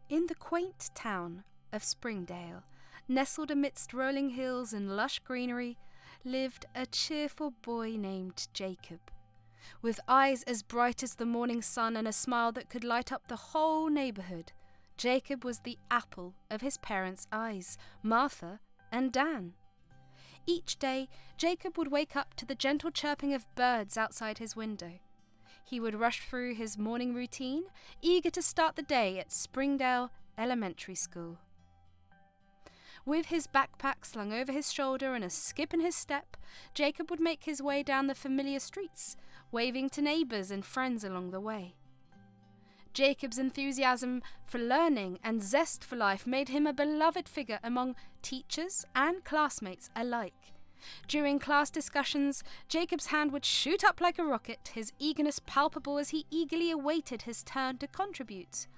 In the quaint town of Springdale, nestled amidst rolling hills and lush greenery, lived a cheerful boy named Jacob. With eyes as bright as the morning sun and a smile that could light up the whole neighbourhood, Jacob was the apple of his parents' eyes, Martha and Dan. Each day, Jacob would wake up to the gentle chirping of birds outside his window. He would rush through his morning routine, eager to start the day at Springdale Elementary School. With his backpack slung over his shoulder and a skip in his step, Jacob would make his way down the familiar streets, waving to neighbours and friends along the way. Jacob's enthusiasm for learning and zest for life made him a beloved figure among teachers and classmates alike. During class discussions, Jacob's hand would shoot up like a rocket, his eagerness palpable as he eagerly awaited his turn to contribute.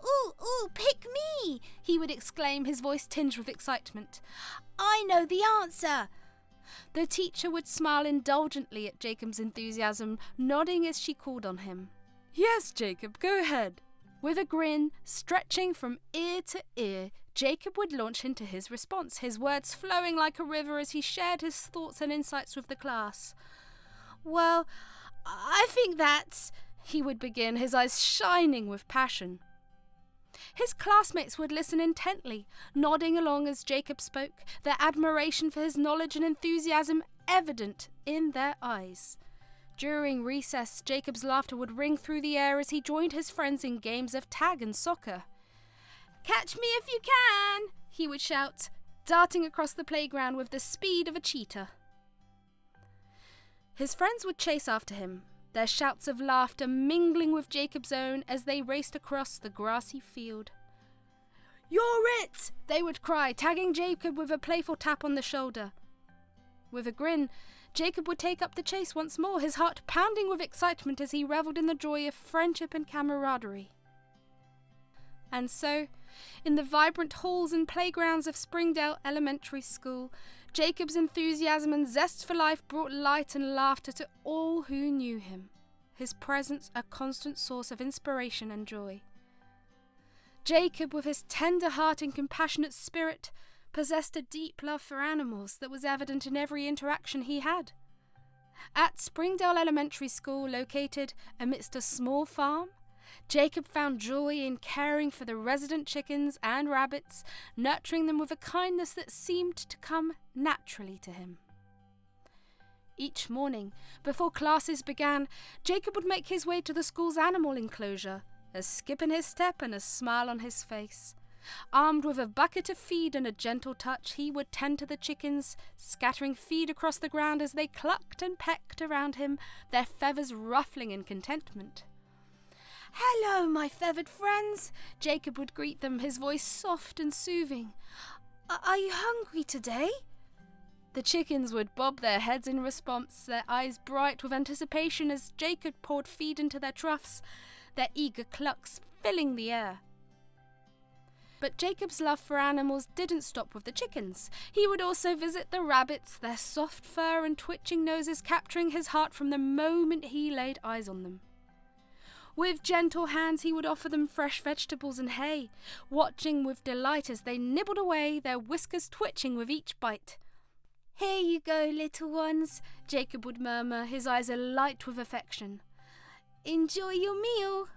Ooh, pick me!" he would exclaim, his voice tinged with excitement. "I know the answer!" The teacher would smile indulgently at Jacob's enthusiasm, nodding as she called on him. "Yes, Jacob, go ahead." With a grin stretching from ear to ear, Jacob would launch into his response, his words flowing like a river as he shared his thoughts and insights with the class. "Well, I think that's," he would begin, his eyes shining with passion. His classmates would listen intently, nodding along as Jacob spoke, their admiration for his knowledge and enthusiasm evident in their eyes. During recess, Jacob's laughter would ring through the air as he joined his friends in games of tag and soccer. "Catch me if you can!" he would shout, darting across the playground with the speed of a cheetah. His friends would chase after him, their shouts of laughter mingling with Jacob's own as they raced across the grassy field. "You're it!" they would cry, tagging Jacob with a playful tap on the shoulder. With a grin, Jacob would take up the chase once more, his heart pounding with excitement as he revelled in the joy of friendship and camaraderie. And so, in the vibrant halls and playgrounds of Springdale Elementary School, Jacob's enthusiasm and zest for life brought light and laughter to all who knew him, his presence a constant source of inspiration and joy. Jacob, with his tender heart and compassionate spirit, possessed a deep love for animals that was evident in every interaction he had. At Springdale Elementary School, located amidst a small farm, Jacob found joy in caring for the resident chickens and rabbits, nurturing them with a kindness that seemed to come naturally to him. Each morning, before classes began, Jacob would make his way to the school's animal enclosure, a skip in his step and a smile on his face. Armed with a bucket of feed and a gentle touch, he would tend to the chickens, scattering feed across the ground as they clucked and pecked around him, their feathers ruffling in contentment. "Hello, my feathered friends," Jacob would greet them, his voice soft and soothing. "Are you hungry today?" The chickens would bob their heads in response, their eyes bright with anticipation as Jacob poured feed into their troughs, their eager clucks filling the air. But Jacob's love for animals didn't stop with the chickens. He would also visit the rabbits, their soft fur and twitching noses capturing his heart from the moment he laid eyes on them. With gentle hands he would offer them fresh vegetables and hay, watching with delight as they nibbled away, their whiskers twitching with each bite. "Here you go, little ones," Jacob would murmur, his eyes alight with affection. "Enjoy your meal."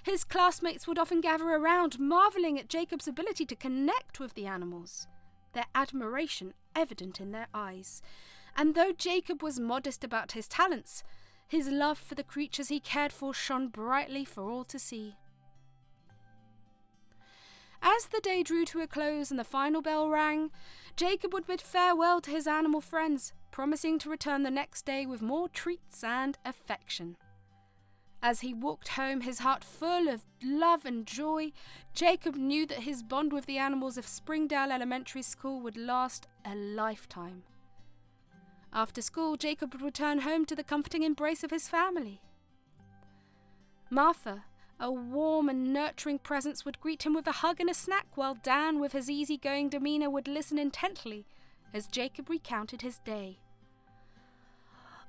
His classmates would often gather around, marvelling at Jacob's ability to connect with the animals, their admiration evident in their eyes. And though Jacob was modest about his talents, his love for the creatures he cared for shone brightly for all to see. As the day drew to a close and the final bell rang, Jacob would bid farewell to his animal friends, promising to return the next day with more treats and affection. As he walked home, his heart full of love and joy, Jacob knew that his bond with the animals of Springdale Elementary School would last a lifetime. After school, Jacob would return home to the comforting embrace of his family. Martha, a warm and nurturing presence, would greet him with a hug and a snack, while Dan, with his easygoing demeanour, would listen intently as Jacob recounted his day.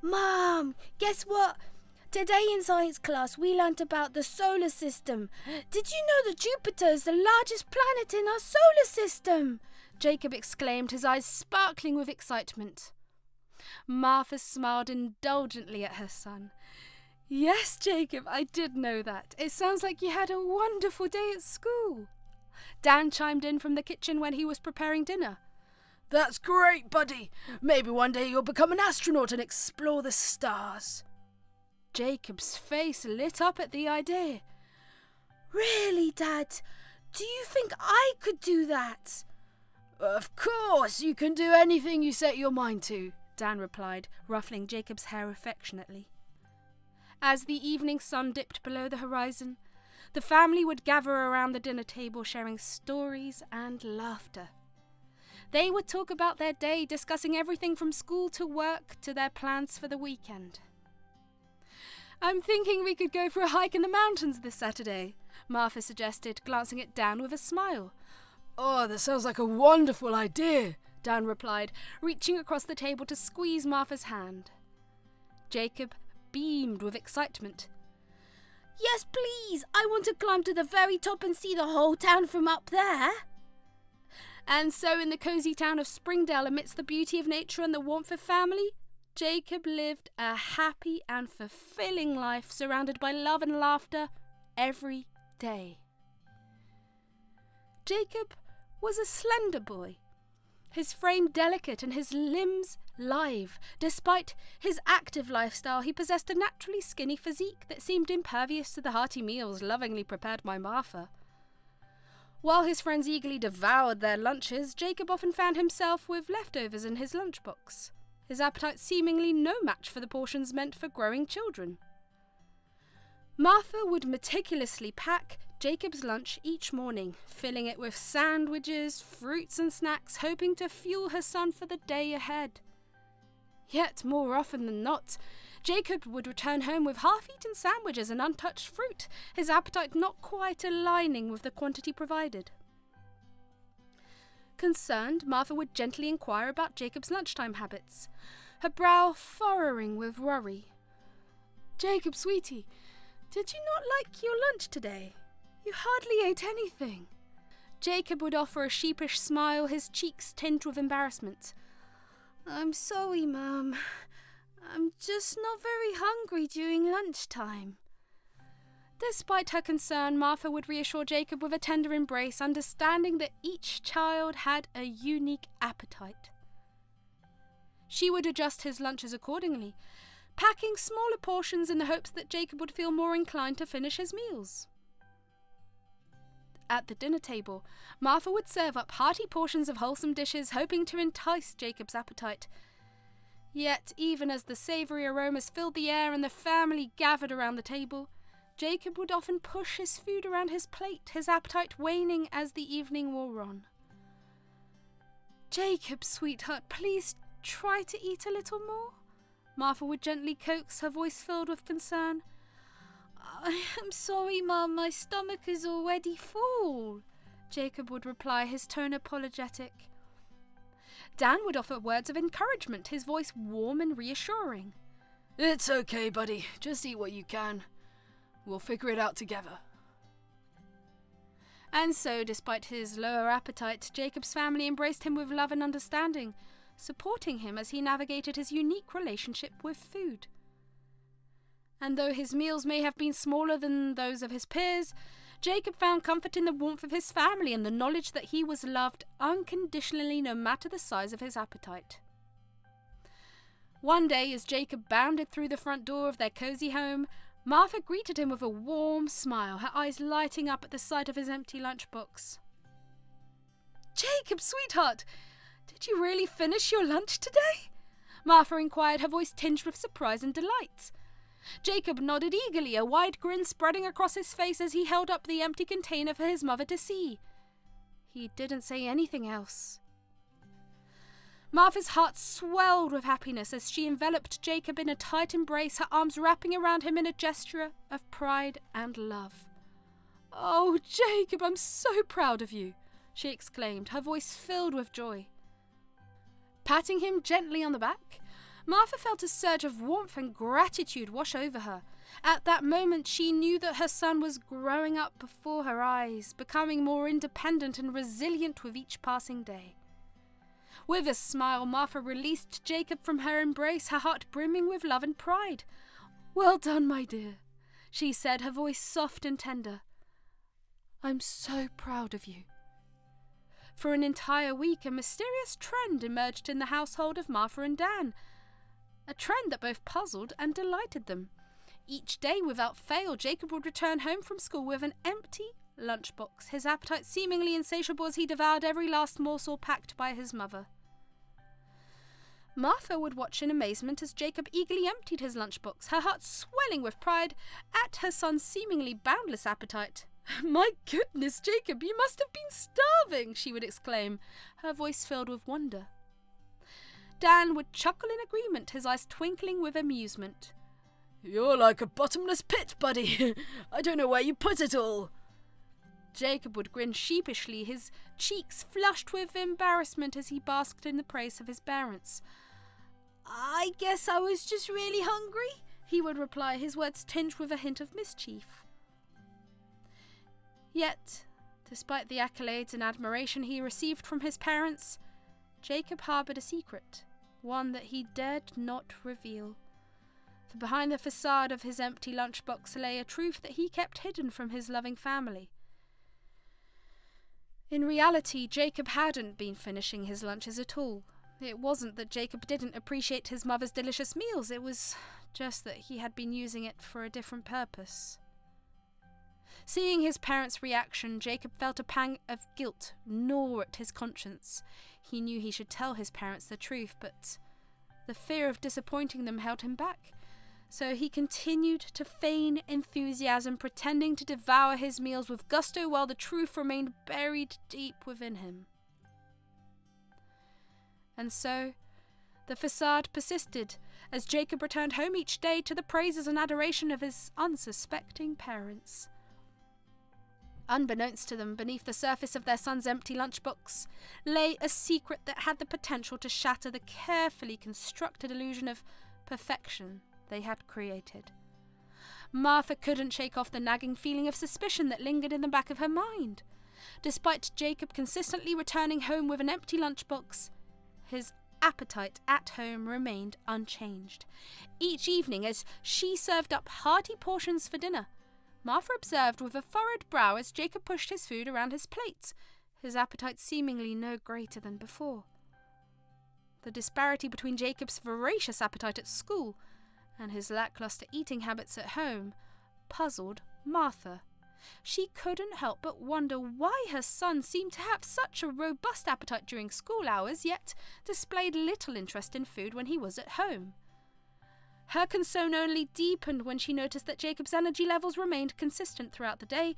"Mom, guess what? Today in science class we learnt about the solar system. Did you know that Jupiter is the largest planet in our solar system? Jacob exclaimed, his eyes sparkling with excitement. Martha smiled indulgently at her son. Yes, Jacob, I did know that. It sounds like you had a wonderful day at school. Dan chimed in from the kitchen when he was preparing dinner. That's great, buddy. Maybe one day you'll become an astronaut and explore the stars. Jacob's face lit up at the idea. Really, Dad? Do you think I could do that? Of course, you can do anything you set your mind to, Dan replied, ruffling Jacob's hair affectionately. As the evening sun dipped below the horizon, the family would gather around the dinner table sharing stories and laughter. They would talk about their day, discussing everything from school to work to their plans for the weekend. I'm thinking we could go for a hike in the mountains this Saturday, Martha suggested, glancing at Dan with a smile. Oh, that sounds like a wonderful idea, Dan replied, reaching across the table to squeeze Martha's hand. Jacob beamed with excitement. Yes, please. I want to climb to the very top and see the whole town from up there. And so in the cosy town of Springdale, amidst the beauty of nature and the warmth of family, Jacob lived a happy and fulfilling life surrounded by love and laughter every day. Jacob was a slender boy, his frame delicate and his limbs lithe. Despite his active lifestyle, he possessed a naturally skinny physique that seemed impervious to the hearty meals lovingly prepared by Martha. While his friends eagerly devoured their lunches, Jacob often found himself with leftovers in his lunchbox, his appetite seemingly no match for the portions meant for growing children. Martha would meticulously pack Jacob's lunch each morning, filling it with sandwiches, fruits and snacks, hoping to fuel her son for the day ahead. Yet, more often than not, Jacob would return home with half-eaten sandwiches and untouched fruit, his appetite not quite aligning with the quantity provided. Concerned, Martha would gently inquire about Jacob's lunchtime habits, her brow furrowing with worry. Jacob, sweetie, did you not like your lunch today? You hardly ate anything. Jacob would offer a sheepish smile, his cheeks tinged with embarrassment. I'm sorry, Mum. I'm just not very hungry during lunchtime. Despite her concern, Martha would reassure Jacob with a tender embrace, understanding that each child had a unique appetite. She would adjust his lunches accordingly, packing smaller portions in the hopes that Jacob would feel more inclined to finish his meals. At the dinner table, Martha would serve up hearty portions of wholesome dishes, hoping to entice Jacob's appetite. Yet, even as the savoury aromas filled the air and the family gathered around the table, Jacob would often push his food around his plate, his appetite waning as the evening wore on. Jacob, sweetheart, please try to eat a little more, Martha would gently coax, her voice filled with concern. I'm sorry, Mum, my stomach is already full, Jacob would reply, his tone apologetic. Dan would offer words of encouragement, his voice warm and reassuring. It's okay, buddy. Just eat what you can. We'll figure it out together. And so, despite his lower appetite, Jacob's family embraced him with love and understanding, supporting him as he navigated his unique relationship with food. And though his meals may have been smaller than those of his peers, Jacob found comfort in the warmth of his family and the knowledge that he was loved unconditionally no matter the size of his appetite. One day, as Jacob bounded through the front door of their cosy home, Martha greeted him with a warm smile, her eyes lighting up at the sight of his empty lunchbox. Jacob, sweetheart, did you really finish your lunch today? Martha inquired, her voice tinged with surprise and delight. Jacob nodded eagerly, a wide grin spreading across his face as he held up the empty container for his mother to see. He didn't say anything else. Martha's heart swelled with happiness as she enveloped Jacob in a tight embrace, her arms wrapping around him in a gesture of pride and love. "Oh, Jacob, I'm so proud of you," she exclaimed, her voice filled with joy. Patting him gently on the back, Martha felt a surge of warmth and gratitude wash over her. At that moment, she knew that her son was growing up before her eyes, becoming more independent and resilient with each passing day. With a smile, Martha released Jacob from her embrace, her heart brimming with love and pride. "Well done, my dear," she said, her voice soft and tender. "I'm so proud of you." For an entire week, a mysterious trend emerged in the household of Martha and Dan, a trend that both puzzled and delighted them. Each day, without fail, Jacob would return home from school with an empty lunchbox, his appetite seemingly insatiable as he devoured every last morsel packed by his mother. Martha would watch in amazement as Jacob eagerly emptied his lunchbox, her heart swelling with pride at her son's seemingly boundless appetite. "My goodness, Jacob, you must have been starving," she would exclaim, her voice filled with wonder. Dan would chuckle in agreement, his eyes twinkling with amusement. "You're like a bottomless pit, buddy. I don't know where you put it all." Jacob would grin sheepishly, his cheeks flushed with embarrassment as he basked in the praise of his parents. "I guess I was just really hungry," he would reply, his words tinged with a hint of mischief. Yet, despite the accolades and admiration he received from his parents, Jacob harboured a secret, one that he dared not reveal. For behind the facade of his empty lunchbox lay a truth that he kept hidden from his loving family. In reality, Jacob hadn't been finishing his lunches at all. It wasn't that Jacob didn't appreciate his mother's delicious meals, it was just that he had been using it for a different purpose. Seeing his parents' reaction, Jacob felt a pang of guilt gnaw at his conscience. He knew he should tell his parents the truth, but the fear of disappointing them held him back. So he continued to feign enthusiasm, pretending to devour his meals with gusto while the truth remained buried deep within him. And so, the facade persisted, as Jacob returned home each day to the praises and adoration of his unsuspecting parents. Unbeknownst to them, beneath the surface of their son's empty lunchbox lay a secret that had the potential to shatter the carefully constructed illusion of perfection they had created. Martha couldn't shake off the nagging feeling of suspicion that lingered in the back of her mind. Despite Jacob consistently returning home with an empty lunchbox, his appetite at home remained unchanged. Each evening, as she served up hearty portions for dinner, Martha observed with a furrowed brow as Jacob pushed his food around his plate, his appetite seemingly no greater than before. The disparity between Jacob's voracious appetite at school and his lackluster eating habits at home puzzled Martha. She couldn't help but wonder why her son seemed to have such a robust appetite during school hours, yet displayed little interest in food when he was at home. Her concern only deepened when she noticed that Jacob's energy levels remained consistent throughout the day,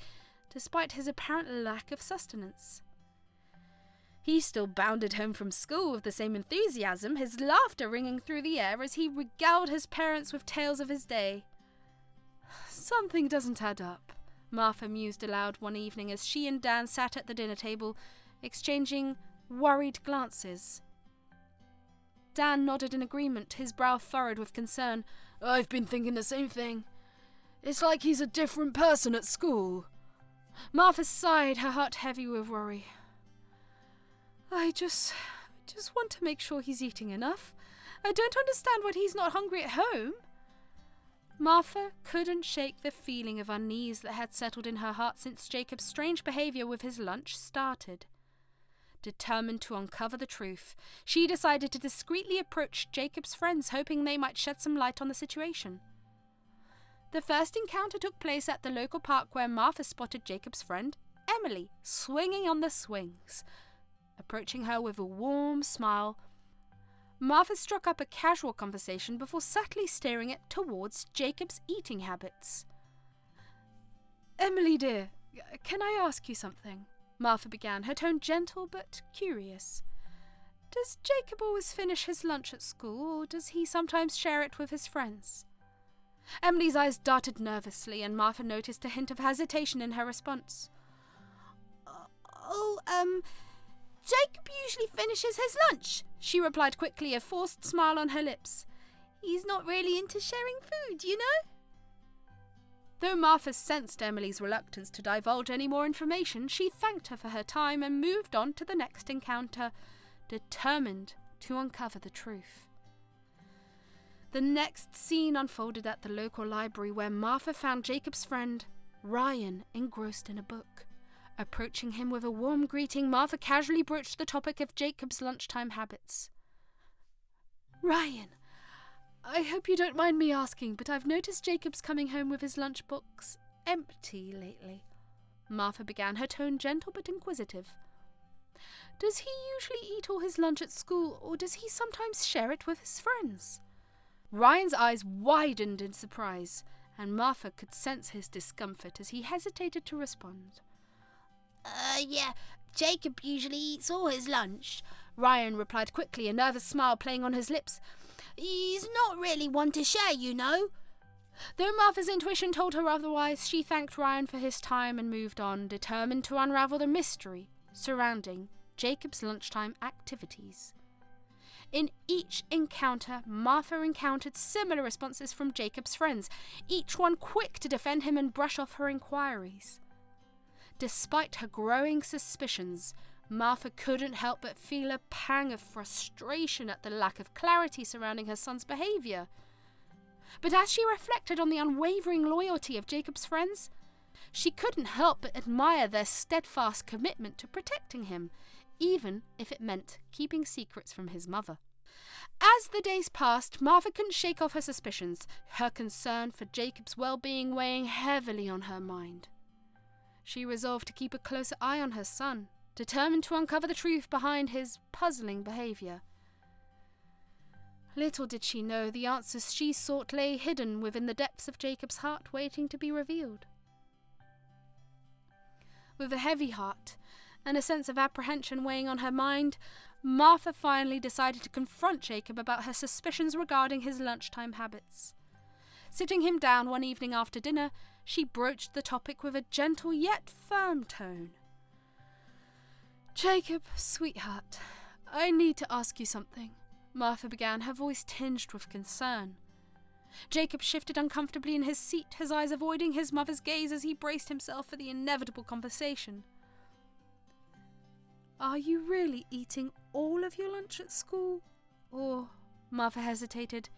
despite his apparent lack of sustenance. He still bounded home from school with the same enthusiasm, his laughter ringing through the air as he regaled his parents with tales of his day. "Something doesn't add up," Martha mused aloud one evening as she and Dan sat at the dinner table, exchanging worried glances. Dan nodded in agreement, his brow furrowed with concern. "I've been thinking the same thing. It's like he's a different person at school." Martha sighed, her heart heavy with worry. I just want to make sure he's eating enough. I don't understand why he's not hungry at home." Martha couldn't shake the feeling of unease that had settled in her heart since Jacob's strange behaviour with his lunch started. Determined to uncover the truth, she decided to discreetly approach Jacob's friends, hoping they might shed some light on the situation. The first encounter took place at the local park where Martha spotted Jacob's friend, Emily, swinging on the swings. Approaching her with a warm smile, Martha struck up a casual conversation before subtly steering it towards Jacob's eating habits. "Emily dear, can I ask you something?" Martha began, her tone gentle but curious. "Does Jacob always finish his lunch at school, or does he sometimes share it with his friends?" Emily's eyes darted nervously, and Martha noticed a hint of hesitation in her response. Jacob usually finishes his lunch," she replied quickly, a forced smile on her lips. "He's not really into sharing food, you know?" Though Martha sensed Emily's reluctance to divulge any more information, she thanked her for her time and moved on to the next encounter, determined to uncover the truth. The next scene unfolded at the local library, where Martha found Jacob's friend, Ryan, engrossed in a book. Approaching him with a warm greeting, Martha casually broached the topic of Jacob's lunchtime habits. Ryan, I hope you don't mind me asking, but I've noticed Jacob's coming home with his lunchbox empty lately. Martha began, her tone gentle but inquisitive. Does he usually eat all his lunch at school, or does he sometimes share it with his friends? Ryan's eyes widened in surprise, and Martha could sense his discomfort as he hesitated to respond. Yeah, Jacob usually eats all his lunch, Ryan replied quickly, a nervous smile playing on his lips. He's not really one to share, you know. Though Martha's intuition told her otherwise, she thanked Ryan for his time and moved on, determined to unravel the mystery surrounding Jacob's lunchtime activities. In each encounter, Martha encountered similar responses from Jacob's friends, each one quick to defend him and brush off her inquiries. Despite her growing suspicions, Martha couldn't help but feel a pang of frustration at the lack of clarity surrounding her son's behaviour. But as she reflected on the unwavering loyalty of Jacob's friends, she couldn't help but admire their steadfast commitment to protecting him, even if it meant keeping secrets from his mother. As the days passed, Martha couldn't shake off her suspicions, her concern for Jacob's well-being weighing heavily on her mind. She resolved to keep a closer eye on her son, determined to uncover the truth behind his puzzling behaviour. Little did she know the answers she sought lay hidden within the depths of Jacob's heart, waiting to be revealed. With a heavy heart and a sense of apprehension weighing on her mind, Martha finally decided to confront Jacob about her suspicions regarding his lunchtime habits. Sitting him down one evening after dinner, she broached the topic with a gentle yet firm tone. Jacob, sweetheart, I need to ask you something, Martha began, her voice tinged with concern. Jacob shifted uncomfortably in his seat, his eyes avoiding his mother's gaze as he braced himself for the inevitable conversation. Are you really eating all of your lunch at school? Or, Martha hesitated,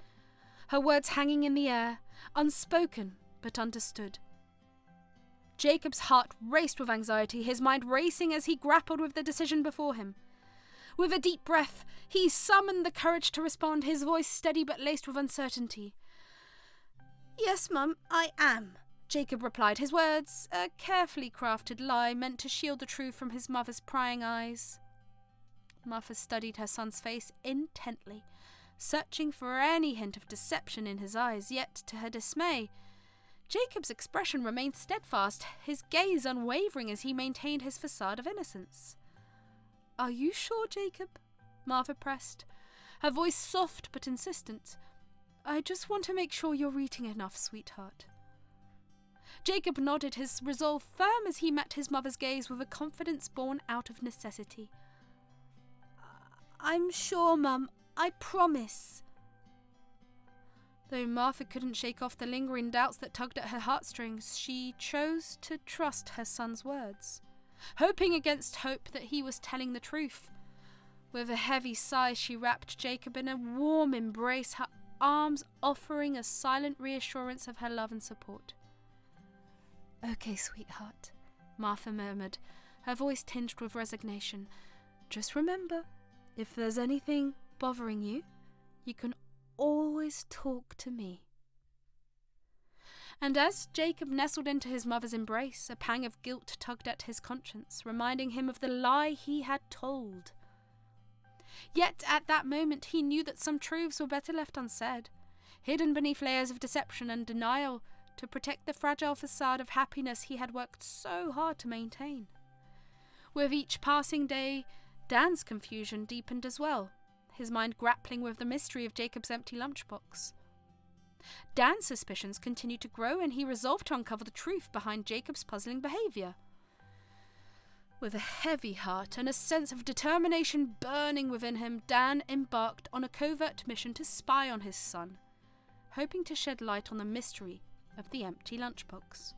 her words hanging in the air, unspoken but understood. Jacob's heart raced with anxiety, his mind racing as he grappled with the decision before him. With a deep breath, he summoned the courage to respond, his voice steady but laced with uncertainty. Yes, Mum, I am, Jacob replied, his words a carefully crafted lie meant to shield the truth from his mother's prying eyes. Martha studied her son's face intently, searching for any hint of deception in his eyes, yet, to her dismay, Jacob's expression remained steadfast, his gaze unwavering as he maintained his facade of innocence. Are you sure, Jacob? Martha pressed, her voice soft but insistent. I just want to make sure you're eating enough, sweetheart. Jacob nodded, his resolve firm as he met his mother's gaze with a confidence born out of necessity. I'm sure, Mum, I promise. Though Martha couldn't shake off the lingering doubts that tugged at her heartstrings, she chose to trust her son's words, hoping against hope that he was telling the truth. With a heavy sigh, she wrapped Jacob in a warm embrace, her arms offering a silent reassurance of her love and support. Okay, sweetheart, Martha murmured, her voice tinged with resignation. Just remember, if there's anything bothering you, you can always talk to me. And as Jacob nestled into his mother's embrace, a pang of guilt tugged at his conscience, reminding him of the lie he had told. Yet at that moment he knew that some truths were better left unsaid, hidden beneath layers of deception and denial, to protect the fragile facade of happiness he had worked so hard to maintain. With each passing day, Dan's confusion deepened as well, his mind grappling with the mystery of Jacob's empty lunchbox. Dan's suspicions continued to grow, and he resolved to uncover the truth behind Jacob's puzzling behaviour. With a heavy heart and a sense of determination burning within him, Dan embarked on a covert mission to spy on his son, hoping to shed light on the mystery of the empty lunchbox.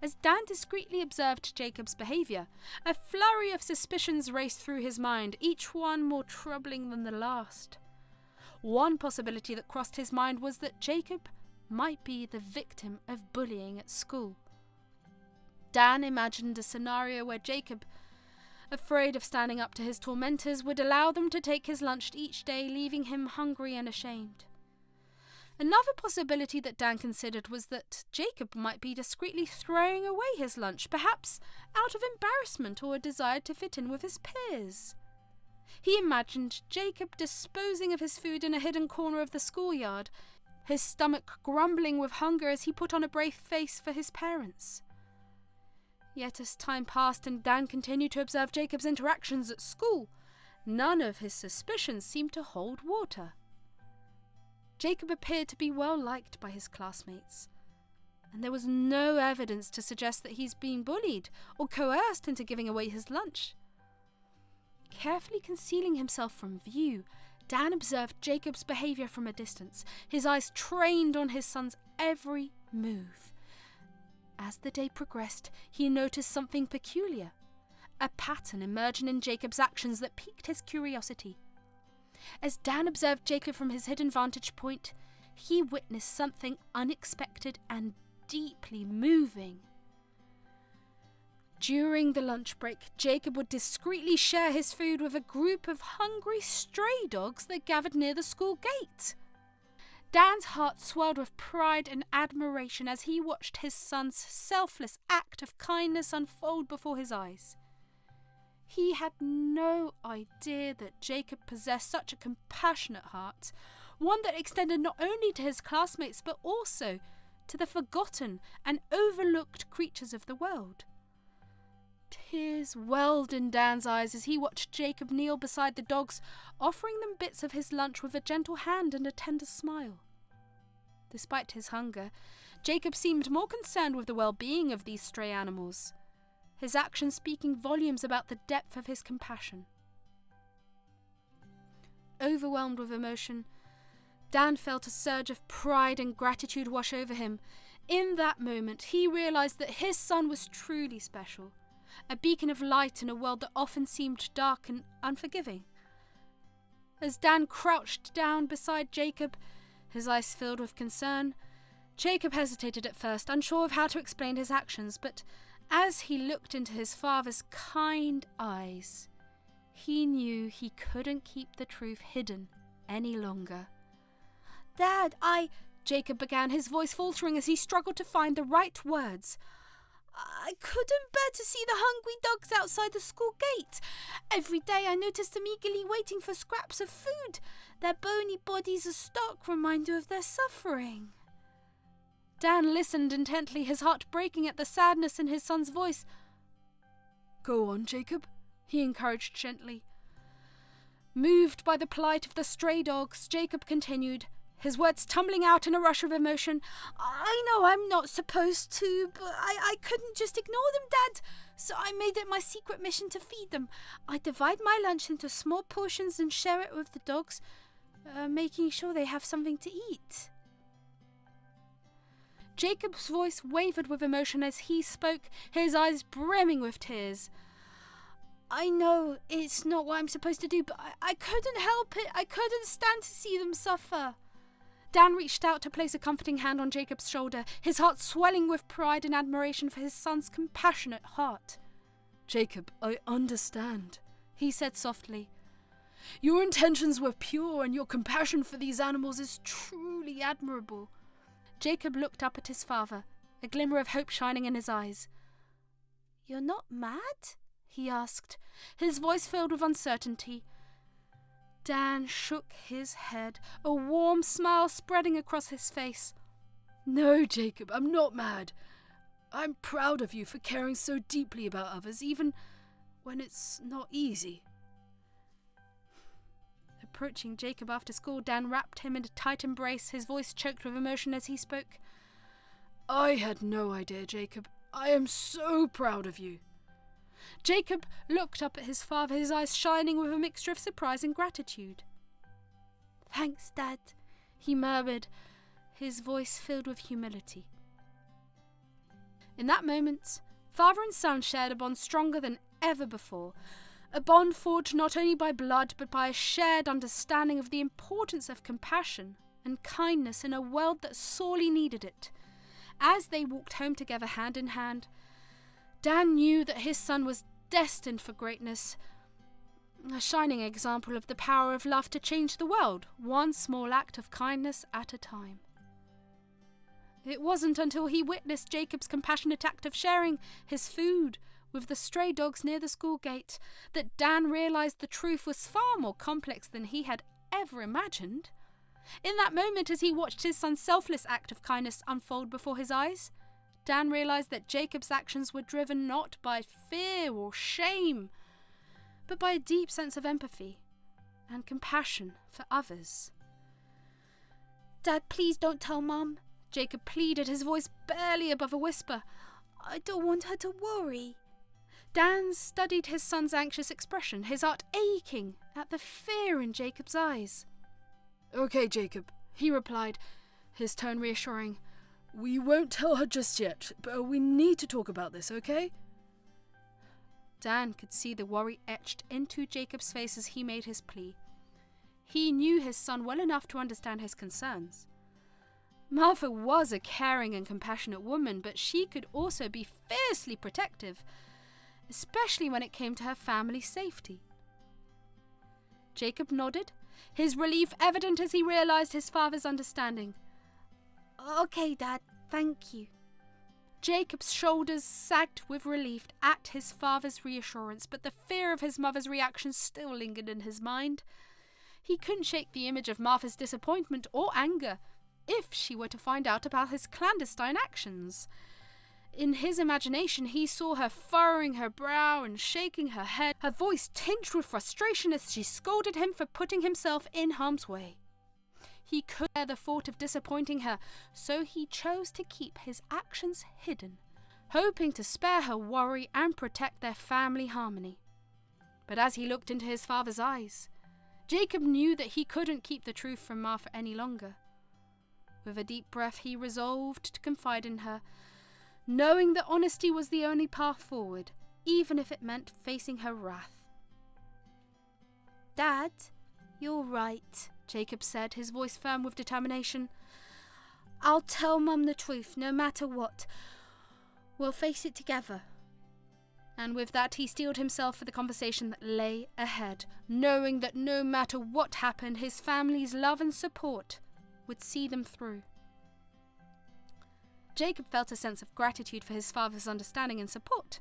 As Dan discreetly observed Jacob's behaviour, a flurry of suspicions raced through his mind, each one more troubling than the last. One possibility that crossed his mind was that Jacob might be the victim of bullying at school. Dan imagined a scenario where Jacob, afraid of standing up to his tormentors, would allow them to take his lunch each day, leaving him hungry and ashamed. Another possibility that Dan considered was that Jacob might be discreetly throwing away his lunch, perhaps out of embarrassment or a desire to fit in with his peers. He imagined Jacob disposing of his food in a hidden corner of the schoolyard, his stomach grumbling with hunger as he put on a brave face for his parents. Yet as time passed and Dan continued to observe Jacob's interactions at school, none of his suspicions seemed to hold water. Jacob appeared to be well liked by his classmates, and there was no evidence to suggest that he's being bullied or coerced into giving away his lunch. Carefully concealing himself from view, Dan observed Jacob's behaviour from a distance, his eyes trained on his son's every move. As the day progressed, he noticed something peculiar, a pattern emerging in Jacob's actions that piqued his curiosity. As Dan observed Jacob from his hidden vantage point, he witnessed something unexpected and deeply moving. During the lunch break, Jacob would discreetly share his food with a group of hungry stray dogs that gathered near the school gate. Dan's heart swelled with pride and admiration as he watched his son's selfless act of kindness unfold before his eyes. He had no idea that Jacob possessed such a compassionate heart, one that extended not only to his classmates but also to the forgotten and overlooked creatures of the world. Tears welled in Dan's eyes as he watched Jacob kneel beside the dogs, offering them bits of his lunch with a gentle hand and a tender smile. Despite his hunger, Jacob seemed more concerned with the well-being of these stray animals, his actions speaking volumes about the depth of his compassion. Overwhelmed with emotion, Dan felt a surge of pride and gratitude wash over him. In that moment, he realized that his son was truly special, a beacon of light in a world that often seemed dark and unforgiving. As Dan crouched down beside Jacob, his eyes filled with concern, Jacob hesitated at first, unsure of how to explain his actions, but as he looked into his father's kind eyes, he knew he couldn't keep the truth hidden any longer. Dad, Jacob began, his voice faltering as he struggled to find the right words. I couldn't bear to see the hungry dogs outside the school gate. Every day I noticed them eagerly waiting for scraps of food, their bony bodies a stark reminder of their suffering. Dan listened intently, his heart breaking at the sadness in his son's voice. Go on, Jacob, he encouraged gently. Moved by the plight of the stray dogs, Jacob continued, his words tumbling out in a rush of emotion. I know I'm not supposed to, but I couldn't just ignore them, Dad. So I made it my secret mission to feed them. I divide my lunch into small portions and share it with the dogs, making sure they have something to eat. Jacob's voice wavered with emotion as he spoke, his eyes brimming with tears. I know it's not what I'm supposed to do, but I couldn't help it. I couldn't stand to see them suffer. Dan reached out to place a comforting hand on Jacob's shoulder, his heart swelling with pride and admiration for his son's compassionate heart. Jacob, I understand, he said softly. Your intentions were pure and your compassion for these animals is truly admirable. Jacob looked up at his father, a glimmer of hope shining in his eyes. You're not mad? He asked, his voice filled with uncertainty. Dan shook his head, a warm smile spreading across his face. No, Jacob, I'm not mad. I'm proud of you for caring so deeply about others, even when it's not easy. Approaching Jacob after school, Dan wrapped him in a tight embrace, his voice choked with emotion as he spoke. I had no idea, Jacob. I am so proud of you. Jacob looked up at his father, his eyes shining with a mixture of surprise and gratitude. Thanks, Dad, he murmured, his voice filled with humility. In that moment, father and son shared a bond stronger than ever before, a bond forged not only by blood but by a shared understanding of the importance of compassion and kindness in a world that sorely needed it. As they walked home together hand in hand, Dan knew that his son was destined for greatness, a shining example of the power of love to change the world, one small act of kindness at a time. It wasn't until he witnessed Jacob's compassionate act of sharing his food with the stray dogs near the school gate that Dan realised the truth was far more complex than he had ever imagined. In that moment, as he watched his son's selfless act of kindness unfold before his eyes, Dan realised that Jacob's actions were driven not by fear or shame, but by a deep sense of empathy and compassion for others. Dad, please don't tell Mum, Jacob pleaded, his voice barely above a whisper. I don't want her to worry. Dan studied his son's anxious expression, his heart aching at the fear in Jacob's eyes. Okay, Jacob, he replied, his tone reassuring. We won't tell her just yet, but we need to talk about this, okay? Dan could see the worry etched into Jacob's face as he made his plea. He knew his son well enough to understand his concerns. Martha was a caring and compassionate woman, but she could also be fiercely protective, especially when it came to her family's safety. Jacob nodded, his relief evident as he realised his father's understanding. Okay, Dad, thank you. Jacob's shoulders sagged with relief at his father's reassurance, but the fear of his mother's reaction still lingered in his mind. He couldn't shake the image of Martha's disappointment or anger if she were to find out about his clandestine actions. In his imagination, he saw her furrowing her brow and shaking her head, her voice tinged with frustration as she scolded him for putting himself in harm's way. He could bear the thought of disappointing her, so he chose to keep his actions hidden, hoping to spare her worry and protect their family harmony. But as he looked into his father's eyes, Jacob knew that he couldn't keep the truth from Martha any longer. With a deep breath, he resolved to confide in her, knowing that honesty was the only path forward, even if it meant facing her wrath. Dad, you're right, Jacob said, his voice firm with determination. I'll tell Mum the truth, no matter what. We'll face it together. And with that, he steeled himself for the conversation that lay ahead, knowing that no matter what happened, his family's love and support would see them through. Jacob felt a sense of gratitude for his father's understanding and support.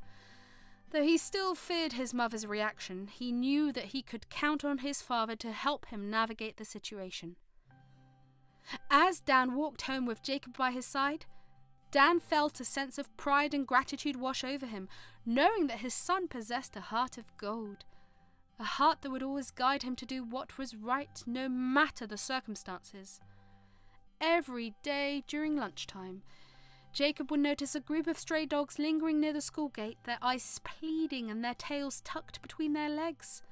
Though he still feared his mother's reaction, he knew that he could count on his father to help him navigate the situation. As Dan walked home with Jacob by his side, Dan felt a sense of pride and gratitude wash over him, knowing that his son possessed a heart of gold, a heart that would always guide him to do what was right no matter the circumstances. Every day during lunchtime, Jacob would notice a group of stray dogs lingering near the school gate, their eyes pleading and their tails tucked between their legs.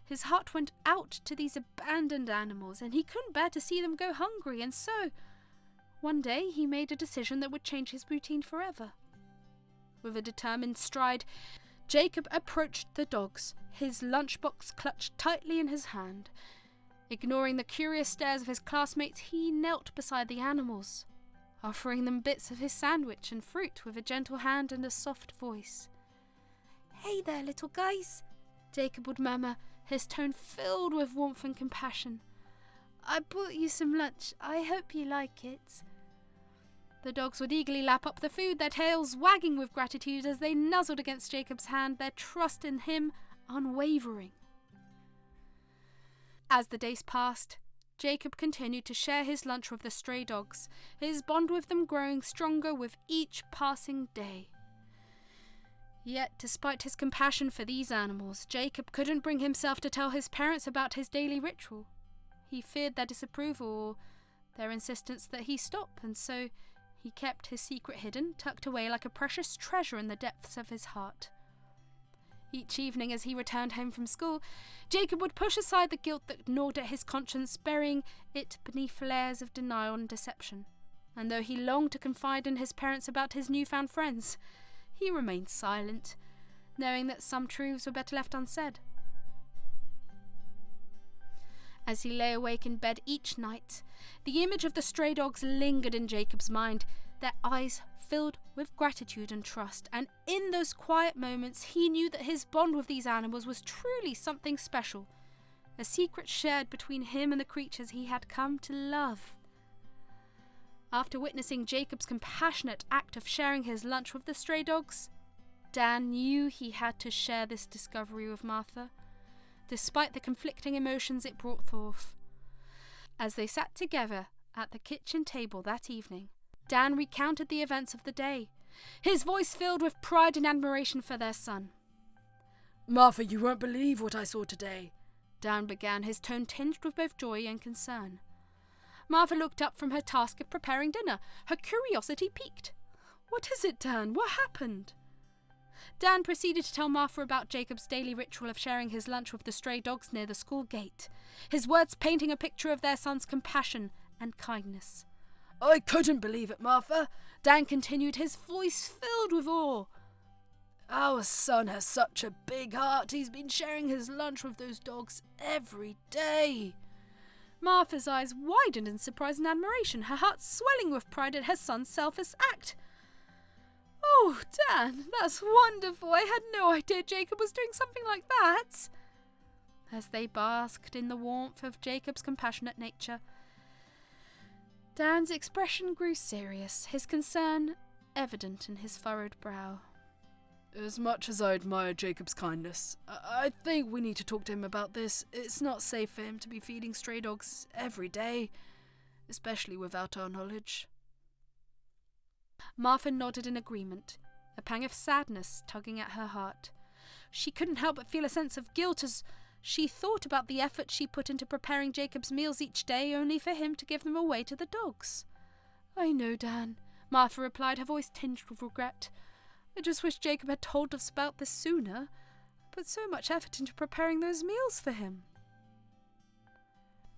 His heart went out to these abandoned animals, and he couldn't bear to see them go hungry, and so, one day, he made a decision that would change his routine forever. With a determined stride, Jacob approached the dogs, his lunchbox clutched tightly in his hand. Ignoring the curious stares of his classmates, he knelt beside the animals, offering them bits of his sandwich and fruit with a gentle hand and a soft voice. Hey there, little guys, Jacob would murmur, his tone filled with warmth and compassion. I brought you some lunch. I hope you like it. The dogs would eagerly lap up the food, their tails wagging with gratitude as they nuzzled against Jacob's hand, their trust in him unwavering. As the days passed, Jacob continued to share his lunch with the stray dogs, his bond with them growing stronger with each passing day. Yet, despite his compassion for these animals, Jacob couldn't bring himself to tell his parents about his daily ritual. He feared their disapproval or their insistence that he stop, and so he kept his secret hidden, tucked away like a precious treasure in the depths of his heart. Each evening as he returned home from school, Jacob would push aside the guilt that gnawed at his conscience, burying it beneath layers of denial and deception. and though he longed to confide in his parents about his newfound friends, he remained silent, knowing that some truths were better left unsaid. As he lay awake in bed each night, the image of the stray dogs lingered in Jacob's mind, their eyes filled with gratitude and trust, and in those quiet moments he knew that his bond with these animals was truly something special, a secret shared between him and the creatures he had come to love. After witnessing Jacob's compassionate act of sharing his lunch with the stray dogs, Dan knew he had to share this discovery with Martha, despite the conflicting emotions it brought forth. As they sat together at the kitchen table that evening, Dan recounted the events of the day, his voice filled with pride and admiration for their son. "Martha, you won't believe what I saw today," Dan began, his tone tinged with both joy and concern. Martha looked up from her task of preparing dinner, her curiosity piqued. "What is it, Dan? What happened?" Dan proceeded to tell Martha about Jacob's daily ritual of sharing his lunch with the stray dogs near the school gate, his words painting a picture of their son's compassion and kindness. "I couldn't believe it, Martha," Dan continued, his voice filled with awe. "Our son has such a big heart. He's been sharing his lunch with those dogs every day." Martha's eyes widened in surprise and admiration, her heart swelling with pride at her son's selfless act. "Oh, Dan, that's wonderful. I had no idea Jacob was doing something like that." As they basked in the warmth of Jacob's compassionate nature, Dan's expression grew serious, his concern evident in his furrowed brow. "As much as I admire Jacob's kindness, I think we need to talk to him about this. It's not safe for him to be feeding stray dogs every day, especially without our knowledge." Martha nodded in agreement, a pang of sadness tugging at her heart. She couldn't help but feel a sense of guilt as she thought about the effort she put into preparing Jacob's meals each day, only for him to give them away to the dogs. "I know, Dan," Martha replied, her voice tinged with regret. "I just wish Jacob had told us about this sooner. I put so much effort into preparing those meals for him."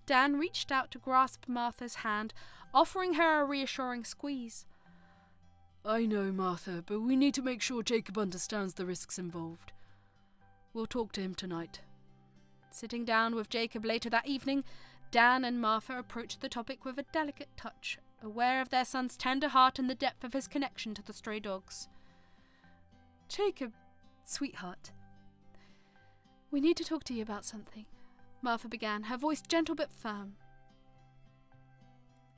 Dan reached out to grasp Martha's hand, offering her a reassuring squeeze. "I know, Martha, but we need to make sure Jacob understands the risks involved. We'll talk to him tonight." Sitting down with Jacob later that evening, Dan and Martha approached the topic with a delicate touch, aware of their son's tender heart and the depth of his connection to the stray dogs. "Jacob, sweetheart, we need to talk to you about something," Martha began, her voice gentle but firm.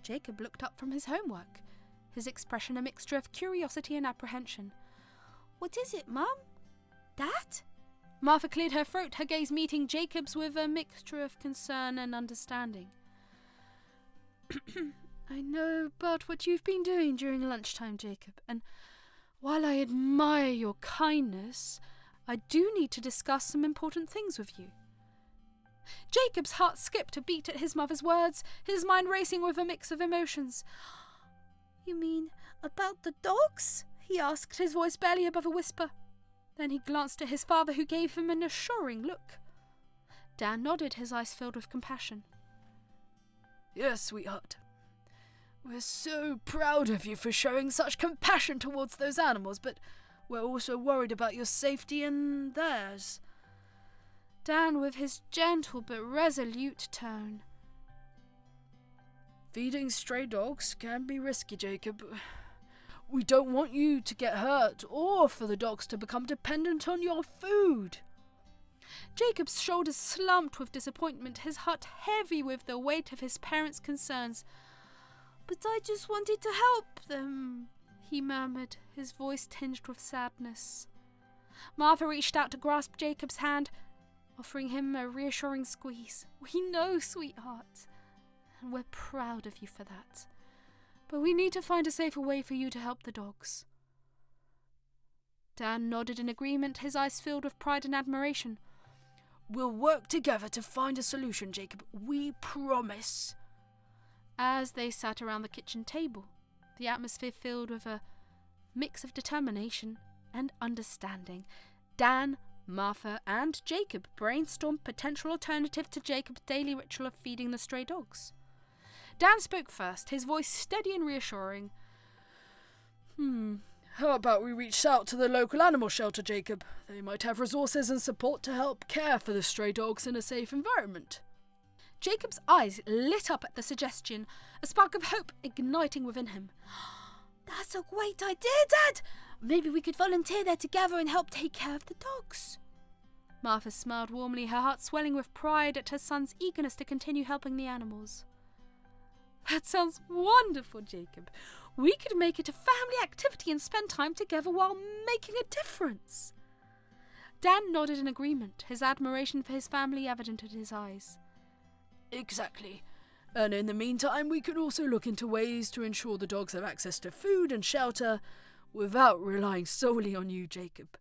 Jacob looked up from his homework, his expression a mixture of curiosity and apprehension. "What is it, Mum? Dad?" Martha cleared her throat, her gaze meeting Jacob's with a mixture of concern and understanding. "I know about what you've been doing during lunchtime, Jacob, and while I admire your kindness, I do need to discuss some important things with you." Jacob's heart skipped a beat at his mother's words, his mind racing with a mix of emotions. "You mean about the dogs?" he asked, his voice barely above a whisper. Then he glanced at his father, who gave him an assuring look. Dan nodded, his eyes filled with compassion. "Yes, sweetheart. We're so proud of you for showing such compassion towards those animals, but we're also worried about your safety and theirs." Dan, with his gentle but resolute tone. "Feeding stray dogs can be risky, Jacob. We don't want you to get hurt or for the dogs to become dependent on your food." Jacob's shoulders slumped with disappointment, his heart heavy with the weight of his parents' concerns. "But I just wanted to help them," he murmured, his voice tinged with sadness. Martha reached out to grasp Jacob's hand, offering him a reassuring squeeze. "We know, sweetheart, and we're proud of you for that. But we need to find a safer way for you to help the dogs." Dan nodded in agreement, his eyes filled with pride and admiration. "We'll work together to find a solution, Jacob. We promise." As they sat around the kitchen table, the atmosphere filled with a mix of determination and understanding, Dan, Martha, and Jacob brainstormed potential alternatives to Jacob's daily ritual of feeding the stray dogs. Dan spoke first, his voice steady and reassuring. How about we reach out to the local animal shelter, Jacob? They might have resources and support to help care for the stray dogs in a safe environment. Jacob's eyes lit up at the suggestion, a spark of hope igniting within him. That's a great idea, Dad! Maybe we could volunteer there together and help take care of the dogs. Martha smiled warmly, her heart swelling with pride at her son's eagerness to continue helping the animals. That sounds wonderful, Jacob. We could make it a family activity and spend time together while making a difference. Dan nodded in agreement, his admiration for his family evident in his eyes. Exactly. And in the meantime, we can also look into ways to ensure the dogs have access to food and shelter without relying solely on you, Jacob.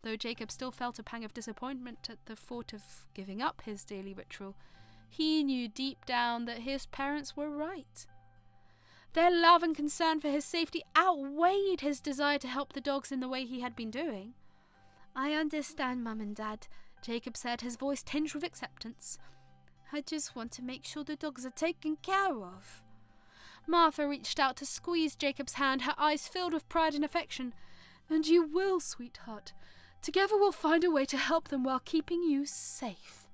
Though Jacob still felt a pang of disappointment at the thought of giving up his daily ritual, he knew deep down that his parents were right. Their love and concern for his safety outweighed his desire to help the dogs in the way he had been doing. I understand, Mum and Dad, Jacob said, his voice tinged with acceptance. I just want to make sure the dogs are taken care of. Martha reached out to squeeze Jacob's hand, her eyes filled with pride and affection. And you will, sweetheart. Together we'll find a way to help them while keeping you safe.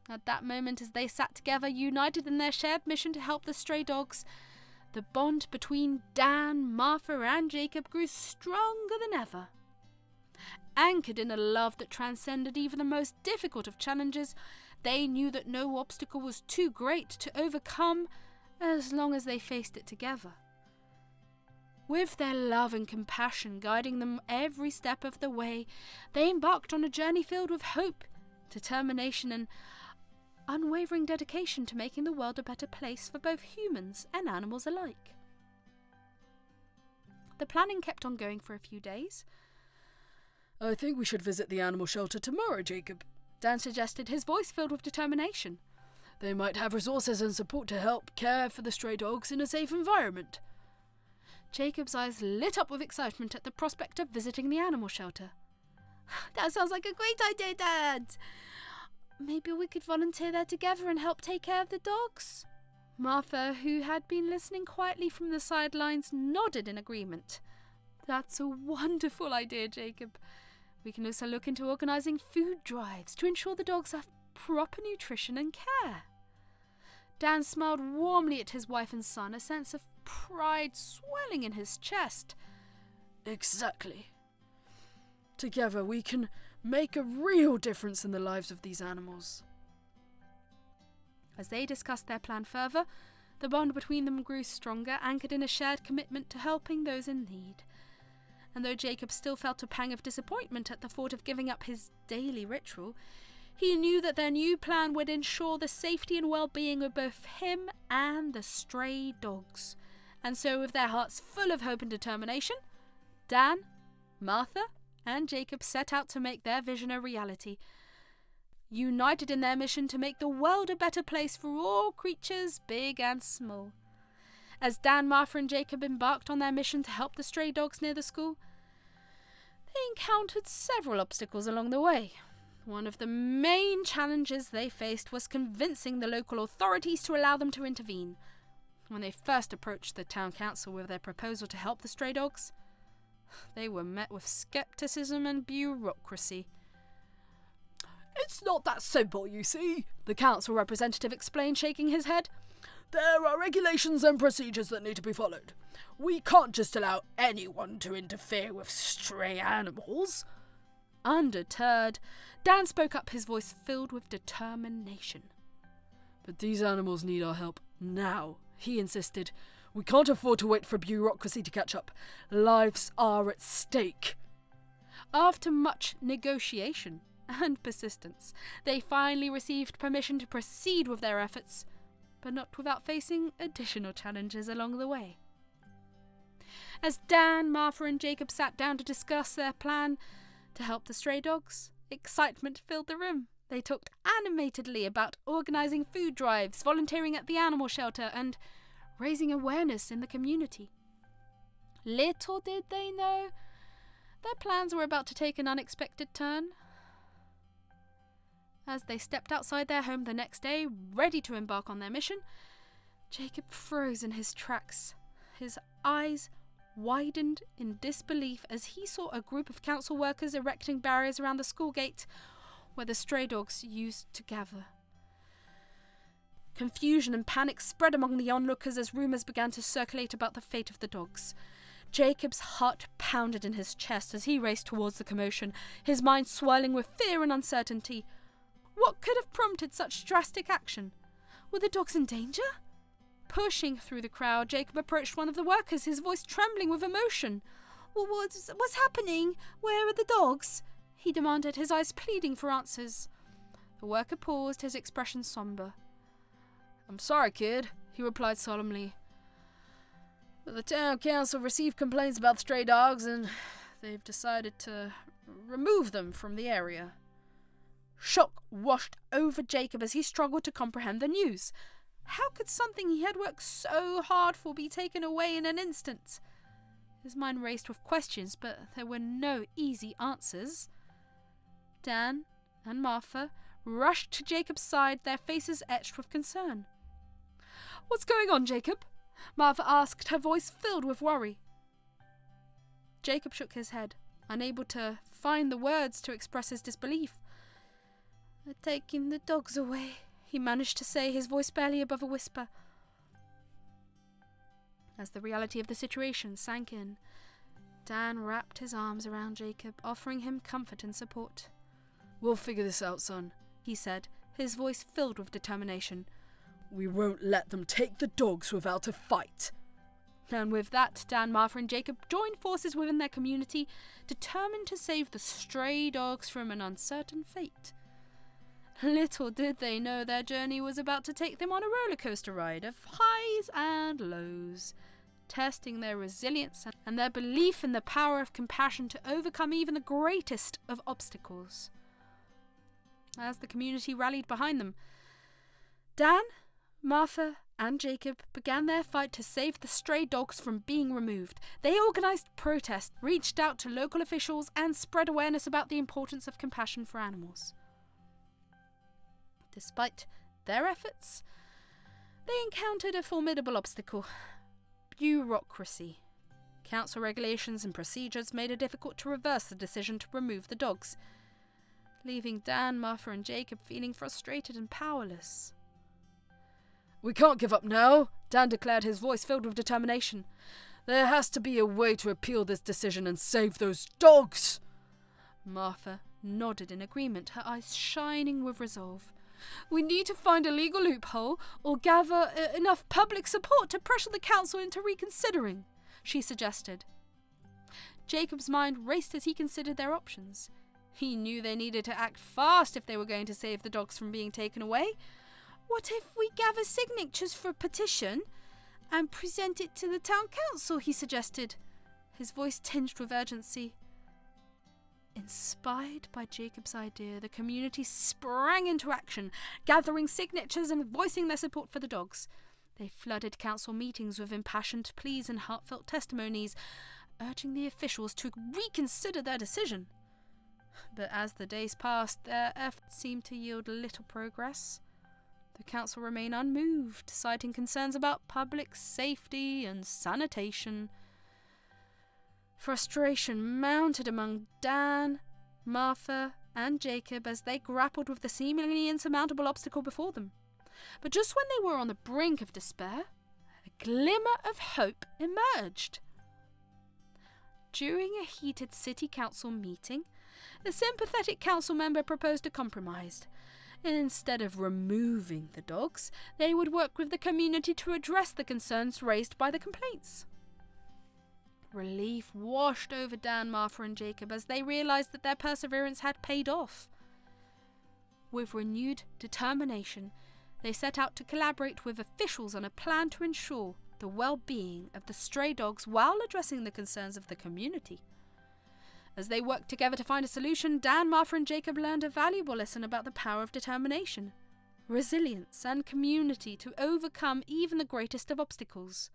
At that moment, as they sat together, united in their shared mission to help the stray dogs, the bond between Dan, Martha and Jacob grew stronger than ever. Anchored in a love that transcended even the most difficult of challenges, they knew that no obstacle was too great to overcome as long as they faced it together. With their love and compassion guiding them every step of the way, they embarked on a journey filled with hope, determination and unwavering dedication to making the world a better place for both humans and animals alike. The planning kept on going for a few days. I think we should visit the animal shelter tomorrow, Jacob, Dan suggested, his voice filled with determination. They might have resources and support to help care for the stray dogs in a safe environment. Jacob's eyes lit up with excitement at the prospect of visiting the animal shelter. That sounds like a great idea, Dad. Maybe we could volunteer there together and help take care of the dogs. Martha, who had been listening quietly from the sidelines, nodded in agreement. That's a wonderful idea, Jacob. We can also look into organising food drives to ensure the dogs have proper nutrition and care. Dan smiled warmly at his wife and son, a sense of pride swelling in his chest. Exactly. Together we can make a real difference in the lives of these animals. As they discussed their plan further, the bond between them grew stronger, anchored in a shared commitment to helping those in need. And though Jacob still felt a pang of disappointment at the thought of giving up his daily ritual, he knew that their new plan would ensure the safety and well-being of both him and the stray dogs. And so, with their hearts full of hope and determination, Dan, Martha, and Jacob set out to make their vision a reality, united in their mission to make the world a better place for all creatures, big and small. As Dan, Martha, and Jacob embarked on their mission to help the stray dogs near the school, they encountered several obstacles along the way. One of the main challenges they faced was convincing the local authorities to allow them to intervene. When they first approached the town council with their proposal to help the stray dogs, they were met with scepticism and bureaucracy. It's not that simple, you see, the council representative explained, shaking his head. There are regulations and procedures that need to be followed. We can't just allow anyone to interfere with stray animals. Undeterred, Dan spoke up, his voice filled with determination. But these animals need our help now, he insisted. We can't afford to wait for bureaucracy to catch up. Lives are at stake. After much negotiation and persistence, they finally received permission to proceed with their efforts, but not without facing additional challenges along the way. As Dan, Martha, and Jacob sat down to discuss their plan to help the stray dogs, excitement filled the room. They talked animatedly about organising food drives, volunteering at the animal shelter, and raising awareness in the community. Little did they know, their plans were about to take an unexpected turn. As they stepped outside their home the next day, ready to embark on their mission, Jacob froze in his tracks. His eyes widened in disbelief as he saw a group of council workers erecting barriers around the school gate where the stray dogs used to gather. Confusion and panic spread among the onlookers as rumours began to circulate about the fate of the dogs. Jacob's heart pounded in his chest as he raced towards the commotion, his mind swirling with fear and uncertainty. What could have prompted such drastic action? Were the dogs in danger? Pushing through the crowd, Jacob approached one of the workers, his voice trembling with emotion. What's happening? Where are the dogs? He demanded, his eyes pleading for answers. The worker paused, his expression sombre. I'm sorry, kid, he replied solemnly. But the town council received complaints about stray dogs and they've decided to remove them from the area. Shock washed over Jacob as he struggled to comprehend the news. How could something he had worked so hard for be taken away in an instant? His mind raced with questions, but there were no easy answers. Dan and Martha rushed to Jacob's side, their faces etched with concern. What's going on, Jacob? Martha asked, her voice filled with worry. Jacob shook his head, unable to find the words to express his disbelief. They're taking the dogs away, he managed to say, his voice barely above a whisper. As the reality of the situation sank in, Dan wrapped his arms around Jacob, offering him comfort and support. We'll figure this out, son, he said, his voice filled with determination. We won't let them take the dogs without a fight. And with that, Dan, Martha and Jacob joined forces within their community, determined to save the stray dogs from an uncertain fate. Little did they know their journey was about to take them on a roller coaster ride of highs and lows, testing their resilience and their belief in the power of compassion to overcome even the greatest of obstacles. As the community rallied behind them, Dan, Martha and Jacob began their fight to save the stray dogs from being removed. They organised protests, reached out to local officials and spread awareness about the importance of compassion for animals. Despite their efforts, they encountered a formidable obstacle: bureaucracy. Council regulations and procedures made it difficult to reverse the decision to remove the dogs, leaving Dan, Martha and Jacob feeling frustrated and powerless. We can't give up now, Dan declared, his voice filled with determination. There has to be a way to appeal this decision and save those dogs. Martha nodded in agreement, her eyes shining with resolve. We need to find a legal loophole or gather enough public support to pressure the council into reconsidering, she suggested. Jacob's mind raced as he considered their options. He knew they needed to act fast if they were going to save the dogs from being taken away. What if we gather signatures for a petition and present it to the town council, he suggested, his voice tinged with urgency. Inspired by Jacob's idea, the community sprang into action, gathering signatures and voicing their support for the dogs. They flooded council meetings with impassioned pleas and heartfelt testimonies, urging the officials to reconsider their decision. But as the days passed, their efforts seemed to yield little progress. The council remained unmoved, citing concerns about public safety and sanitation. Frustration mounted among Dan, Martha, and Jacob as they grappled with the seemingly insurmountable obstacle before them. But just when they were on the brink of despair, a glimmer of hope emerged. During a heated city council meeting, a sympathetic council member proposed a compromise. Instead of removing the dogs, they would work with the community to address the concerns raised by the complaints. Relief washed over Dan, Martha and Jacob as they realised that their perseverance had paid off. With renewed determination, they set out to collaborate with officials on a plan to ensure the well-being of the stray dogs while addressing the concerns of the community. As they worked together to find a solution, Dan, Martha and Jacob learned a valuable lesson about the power of determination, resilience and community to overcome even the greatest of obstacles.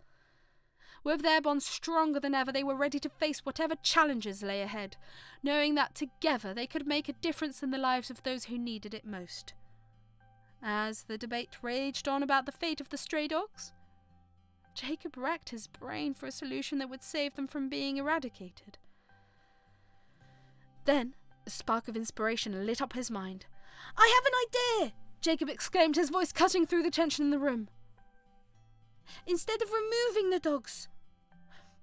With their bond stronger than ever, they were ready to face whatever challenges lay ahead, knowing that together they could make a difference in the lives of those who needed it most. As the debate raged on about the fate of the stray dogs, Jacob racked his brain for a solution that would save them from being eradicated. Then, a spark of inspiration lit up his mind. I have an idea! Jacob exclaimed, his voice cutting through the tension in the room. Instead of removing the dogs,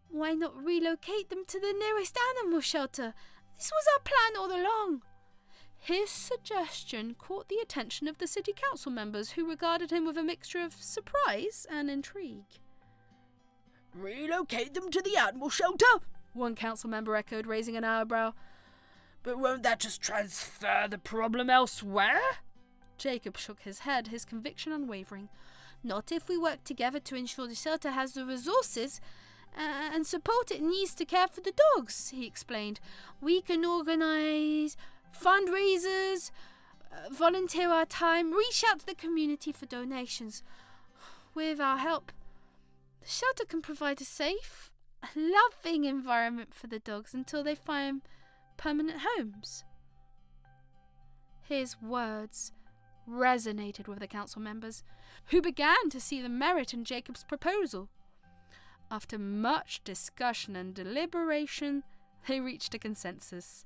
why not relocate them to the nearest animal shelter? This was our plan all along. His suggestion caught the attention of the city council members, who regarded him with a mixture of surprise and intrigue. Relocate them to the animal shelter? One council member echoed, raising an eyebrow. But won't that just transfer the problem elsewhere? Jacob shook his head, his conviction unwavering. Not if we work together to ensure the shelter has the resources and support it needs to care for the dogs, he explained. We can organise fundraisers, volunteer our time, reach out to the community for donations. With our help, the shelter can provide a safe, loving environment for the dogs until they find permanent homes. His words resonated with the council members, who began to see the merit in Jacob's proposal. After much discussion and deliberation, they reached a consensus.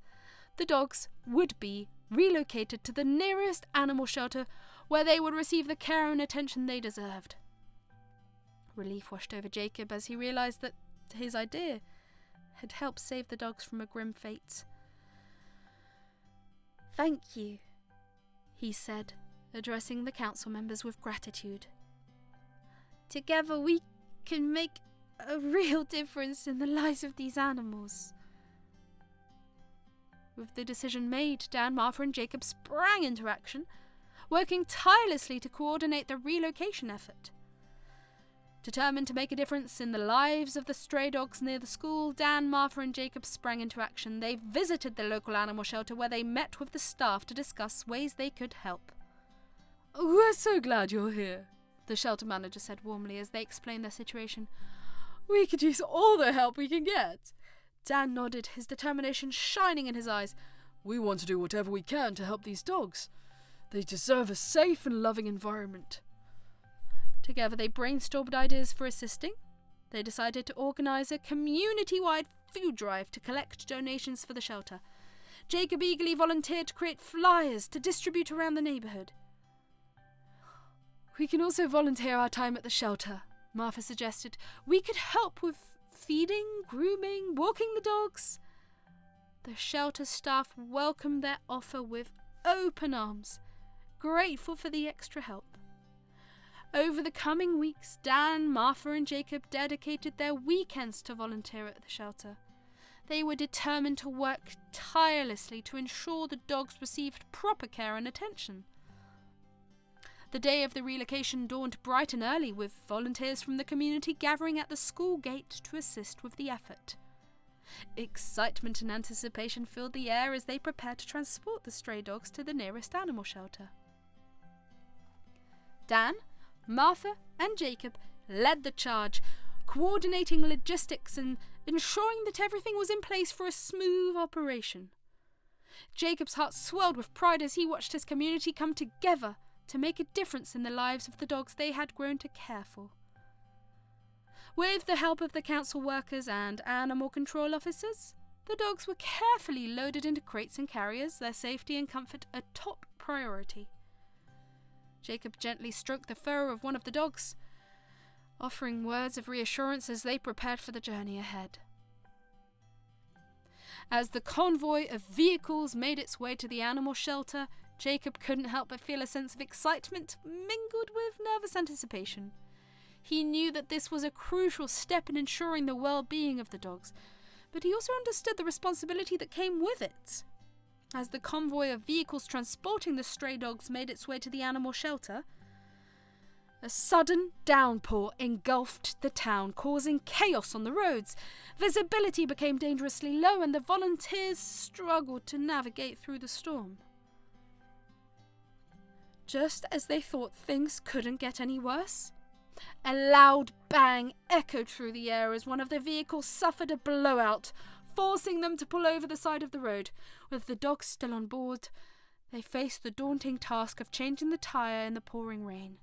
The dogs would be relocated to the nearest animal shelter, where they would receive the care and attention they deserved. Relief washed over Jacob as he realised that his idea had helped save the dogs from a grim fate. Thank you, he said, addressing the council members with gratitude. Together we can make a real difference in the lives of these animals. With the decision made, Dan, Martha and Jacob sprang into action, working tirelessly to coordinate the relocation effort. Determined to make a difference in the lives of the stray dogs near the school, Dan, Martha and Jacob sprang into action. They visited the local animal shelter, where they met with the staff to discuss ways they could help. "We're so glad you're here," the shelter manager said warmly as they explained their situation. "We could use all the help we can get." Dan nodded, his determination shining in his eyes. "We want to do whatever we can to help these dogs. They deserve a safe and loving environment." Together they brainstormed ideas for assisting. They decided to organise a community-wide food drive to collect donations for the shelter. Jacob eagerly volunteered to create flyers to distribute around the neighbourhood. "We can also volunteer our time at the shelter," Martha suggested. "We could help with feeding, grooming, walking the dogs." The shelter staff welcomed their offer with open arms, grateful for the extra help. Over the coming weeks, Dan, Martha and Jacob dedicated their weekends to volunteer at the shelter. They were determined to work tirelessly to ensure the dogs received proper care and attention. The day of the relocation dawned bright and early, with volunteers from the community gathering at the school gate to assist with the effort. Excitement and anticipation filled the air as they prepared to transport the stray dogs to the nearest animal shelter. Dan, Martha and Jacob led the charge, coordinating logistics and ensuring that everything was in place for a smooth operation. Jacob's heart swelled with pride as he watched his community come together to make a difference in the lives of the dogs they had grown to care for. With the help of the council workers and animal control officers, the dogs were carefully loaded into crates and carriers, their safety and comfort a top priority. Jacob gently stroked the fur of one of the dogs, offering words of reassurance as they prepared for the journey ahead. As the convoy of vehicles made its way to the animal shelter, Jacob couldn't help but feel a sense of excitement mingled with nervous anticipation. He knew that this was a crucial step in ensuring the well-being of the dogs, but he also understood the responsibility that came with it. As the convoy of vehicles transporting the stray dogs made its way to the animal shelter, a sudden downpour engulfed the town, causing chaos on the roads. Visibility became dangerously low, and the volunteers struggled to navigate through the storm. Just as they thought things couldn't get any worse, A loud bang echoed through the air as one of the vehicles suffered a blowout, forcing them to pull over the side of the road. With the dogs still on board, they faced the daunting task of changing the tyre in the pouring rain.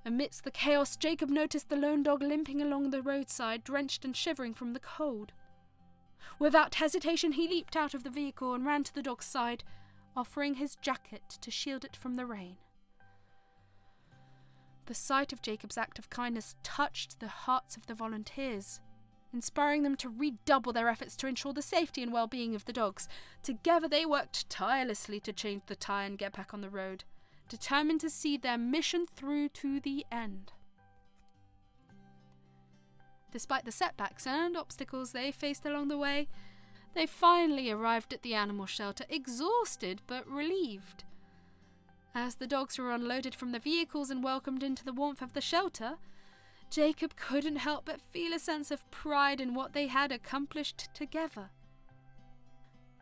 Amidst the chaos, Jacob noticed the lone dog limping along the roadside, drenched and shivering from the cold. Without hesitation, he leaped out of the vehicle and ran to the dog's side, offering his jacket to shield it from the rain. The sight of Jacob's act of kindness touched the hearts of the volunteers, inspiring them to redouble their efforts to ensure the safety and well-being of the dogs. Together they worked tirelessly to change the tyre and get back on the road, determined to see their mission through to the end. Despite the setbacks and obstacles they faced along the way, they finally arrived at the animal shelter, exhausted but relieved. As the dogs were unloaded from the vehicles and welcomed into the warmth of the shelter, Jacob couldn't help but feel a sense of pride in what they had accomplished together.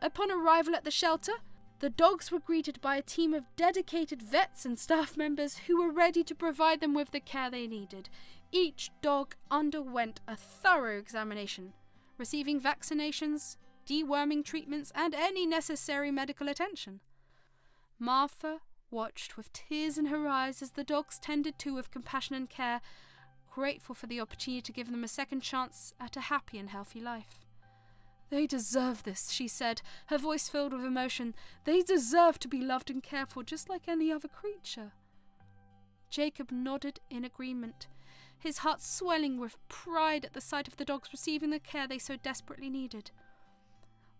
Upon arrival at the shelter, the dogs were greeted by a team of dedicated vets and staff members who were ready to provide them with the care they needed. Each dog underwent a thorough examination, receiving vaccinations, deworming treatments, and any necessary medical attention. Martha watched with tears in her eyes as the dogs tended to with compassion and care, grateful for the opportunity to give them a second chance at a happy and healthy life. "They deserve this," she said, her voice filled with emotion. "They deserve to be loved and cared for just like any other creature." Jacob nodded in agreement, his heart swelling with pride at the sight of the dogs receiving the care they so desperately needed.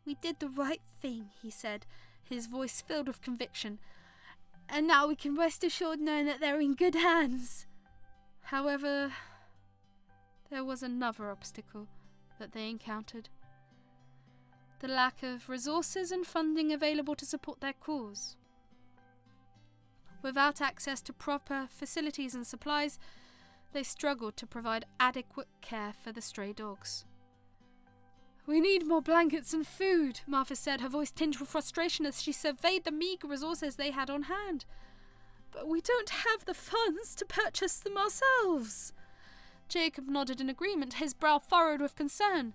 "We did the right thing," he said, his voice filled with conviction. "And now we can rest assured knowing that they're in good hands." However, there was another obstacle that they encountered: the lack of resources and funding available to support their cause. Without access to proper facilities and supplies, they struggled to provide adequate care for the stray dogs. "We need more blankets and food," Martha said, her voice tinged with frustration as she surveyed the meagre resources they had on hand. "But we don't have the funds to purchase them ourselves." Jacob nodded in agreement, his brow furrowed with concern.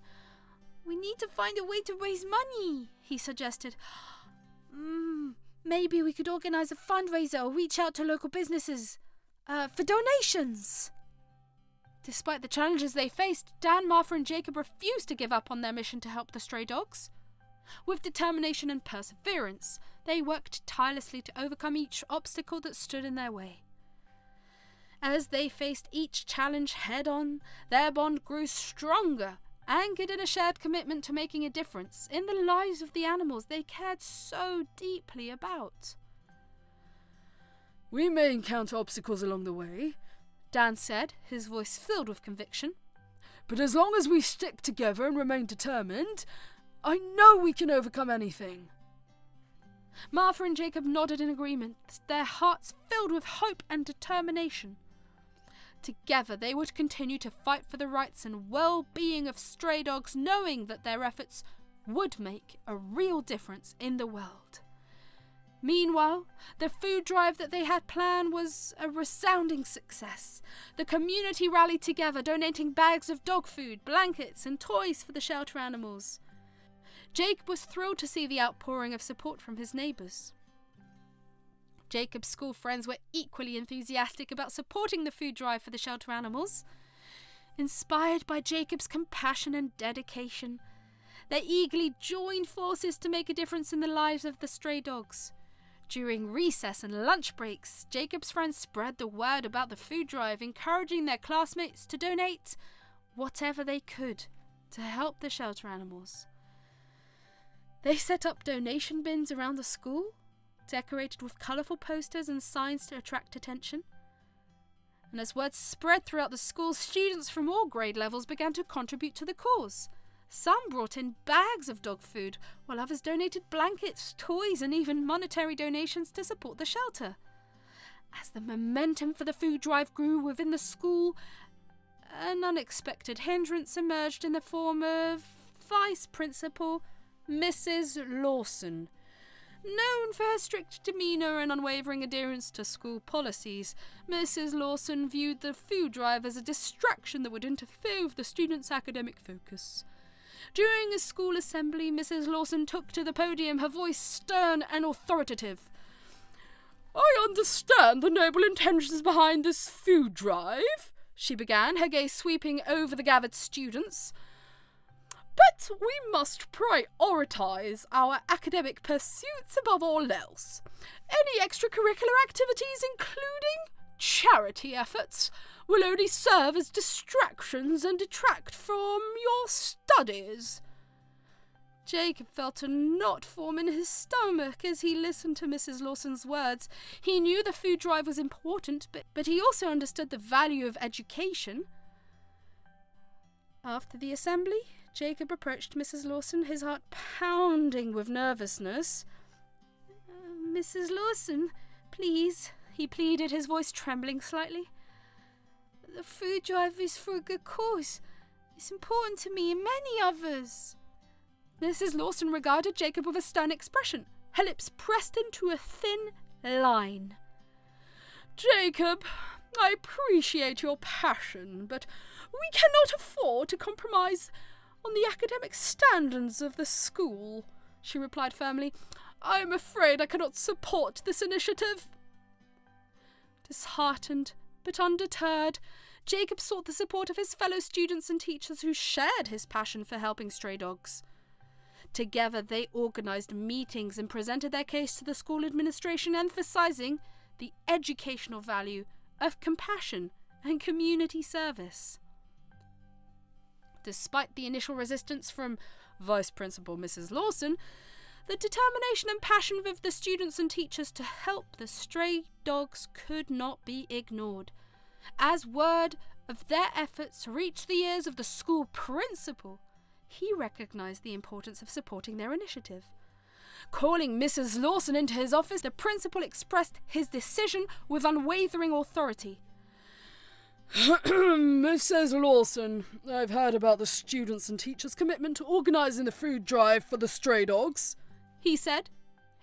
"We need to find a way to raise money," he suggested. "Maybe we could organise a fundraiser or reach out to local businesses for donations." Despite the challenges they faced, Dan, Martha and Jacob refused to give up on their mission to help the stray dogs. With determination and perseverance, they worked tirelessly to overcome each obstacle that stood in their way. As they faced each challenge head-on, their bond grew stronger, anchored in a shared commitment to making a difference in the lives of the animals they cared so deeply about. "We may encounter obstacles along the way," Dan said, his voice filled with conviction. "But as long as we stick together and remain determined, I know we can overcome anything." Martha and Jacob nodded in agreement, their hearts filled with hope and determination. Together they would continue to fight for the rights and well-being of stray dogs, knowing that their efforts would make a real difference in the world. Meanwhile, the food drive that they had planned was a resounding success. The community rallied together, donating bags of dog food, blankets, and toys for the shelter animals. Jacob was thrilled to see the outpouring of support from his neighbours. Jacob's school friends were equally enthusiastic about supporting the food drive for the shelter animals. Inspired by Jacob's compassion and dedication, they eagerly joined forces to make a difference in the lives of the stray dogs. During recess and lunch breaks, Jacob's friends spread the word about the food drive, encouraging their classmates to donate whatever they could to help the shelter animals. They set up donation bins around the school, decorated with colourful posters and signs to attract attention. And as word spread throughout the school, students from all grade levels began to contribute to the cause. Some brought in bags of dog food, while others donated blankets, toys, and even monetary donations to support the shelter. As the momentum for the food drive grew within the school, an unexpected hindrance emerged in the form of Vice Principal Mrs. Lawson. Known for her strict demeanour and unwavering adherence to school policies, Mrs. Lawson viewed the food drive as a distraction that would interfere with the students' academic focus. During a school assembly, Mrs. Lawson took to the podium, her voice stern and authoritative. "I understand the noble intentions behind this food drive," she began, her gaze sweeping over the gathered students. "But we must prioritise our academic pursuits above all else. Any extracurricular activities, including charity efforts, will only serve as distractions and detract from your studies." Jacob felt a knot form in his stomach as he listened to Mrs. Lawson's words. He knew the food drive was important, but he also understood the value of education. After the assembly, Jacob approached Mrs. Lawson, his heart pounding with nervousness. "Mrs. Lawson, please," he pleaded, his voice trembling slightly. "The food drive is for a good cause. It's important to me and many others." Mrs. Lawson regarded Jacob with a stern expression, her lips pressed into a thin line. "Jacob, I appreciate your passion, but we cannot afford to compromise on the academic standards of the school," she replied firmly. "I am afraid I cannot support this initiative." Disheartened but undeterred, Jacob sought the support of his fellow students and teachers who shared his passion for helping stray dogs. Together they organised meetings and presented their case to the school administration, emphasising the educational value of compassion and community service. Despite the initial resistance from Vice Principal Mrs. Lawson, the determination and passion of the students and teachers to help the stray dogs could not be ignored. As word of their efforts reached the ears of the school principal, he recognised the importance of supporting their initiative. Calling Mrs. Lawson into his office, the principal expressed his decision with unwavering authority. "Mrs. Lawson, I've heard about the students' and teachers' commitment to organising the food drive for the stray dogs," he said,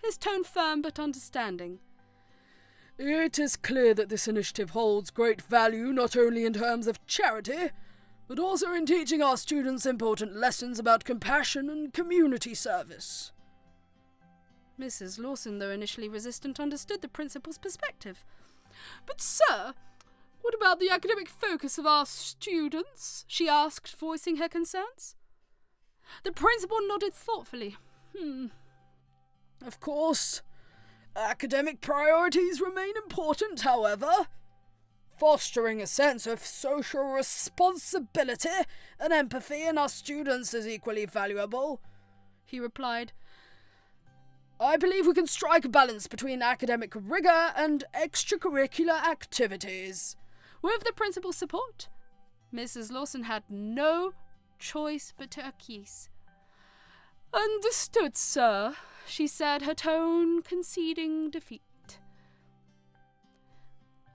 his tone firm but understanding. "It is clear that this initiative holds great value not only in terms of charity, but also in teaching our students important lessons about compassion and community service." Mrs. Lawson, though initially resistant, understood the principal's perspective. "But, sir, what about the academic focus of our students?" she asked, voicing her concerns. The principal nodded thoughtfully. "Of course, academic priorities remain important, however. Fostering a sense of social responsibility and empathy in our students is equally valuable," he replied. "I believe we can strike a balance between academic rigour and extracurricular activities." With the principal's support, Mrs. Lawson had no choice but to acquiesce. "Understood, sir," she said, her tone conceding defeat.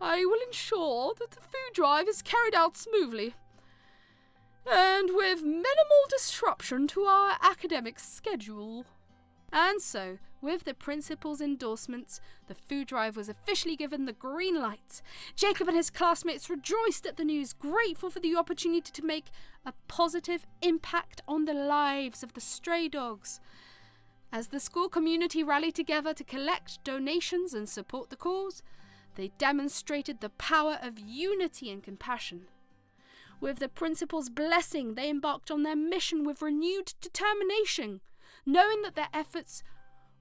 "I will ensure that the food drive is carried out smoothly and with minimal disruption to our academic schedule." And so, with the principal's endorsements, the food drive was officially given the green light. Jacob and his classmates rejoiced at the news, grateful for the opportunity to make a positive impact on the lives of the stray dogs. As the school community rallied together to collect donations and support the cause, they demonstrated the power of unity and compassion. With the principal's blessing, they embarked on their mission with renewed determination, knowing that their efforts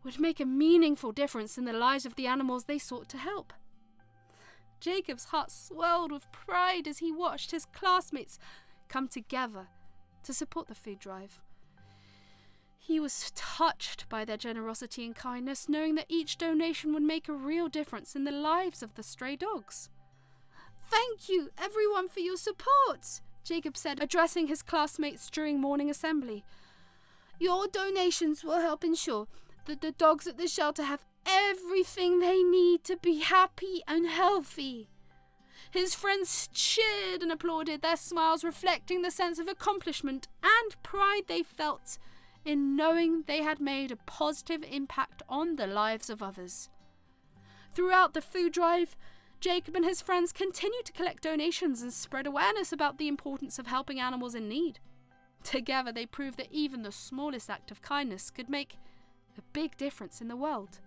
would make a meaningful difference in the lives of the animals they sought to help. Jacob's heart swelled with pride as he watched his classmates come together to support the food drive. He was touched by their generosity and kindness, knowing that each donation would make a real difference in the lives of the stray dogs. "Thank you, everyone, for your support," Jacob said, addressing his classmates during morning assembly. "Your donations will help ensure that the dogs at the shelter have everything they need to be happy and healthy." His friends cheered and applauded, their smiles reflecting the sense of accomplishment and pride they felt in knowing they had made a positive impact on the lives of others. Throughout the food drive, Jacob and his friends continued to collect donations and spread awareness about the importance of helping animals in need. Together, they proved that even the smallest act of kindness could make a big difference in the world.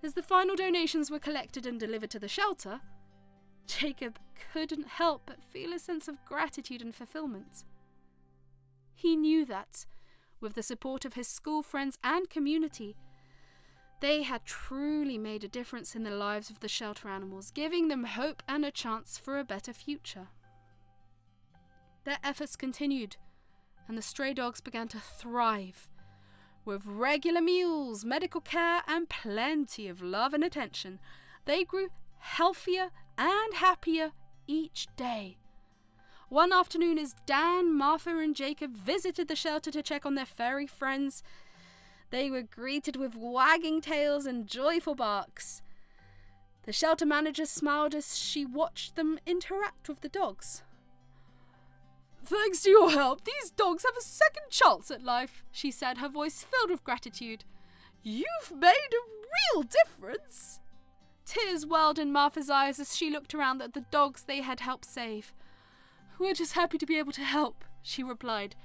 As the final donations were collected and delivered to the shelter, Jacob couldn't help but feel a sense of gratitude and fulfillment. He knew that, with the support of his school friends and community, they had truly made a difference in the lives of the shelter animals, giving them hope and a chance for a better future. Their efforts continued, and the stray dogs began to thrive. With regular meals, medical care, and plenty of love and attention, they grew healthier and happier each day. One afternoon, as Dan, Martha, and Jacob visited the shelter to check on their furry friends, they were greeted with wagging tails and joyful barks. The shelter manager smiled as she watched them interact with the dogs. "Thanks to your help, these dogs have a second chance at life," she said, her voice filled with gratitude. "You've made a real difference." Tears welled in Martha's eyes as she looked around at the dogs they had helped save. "We're just happy to be able to help," she replied.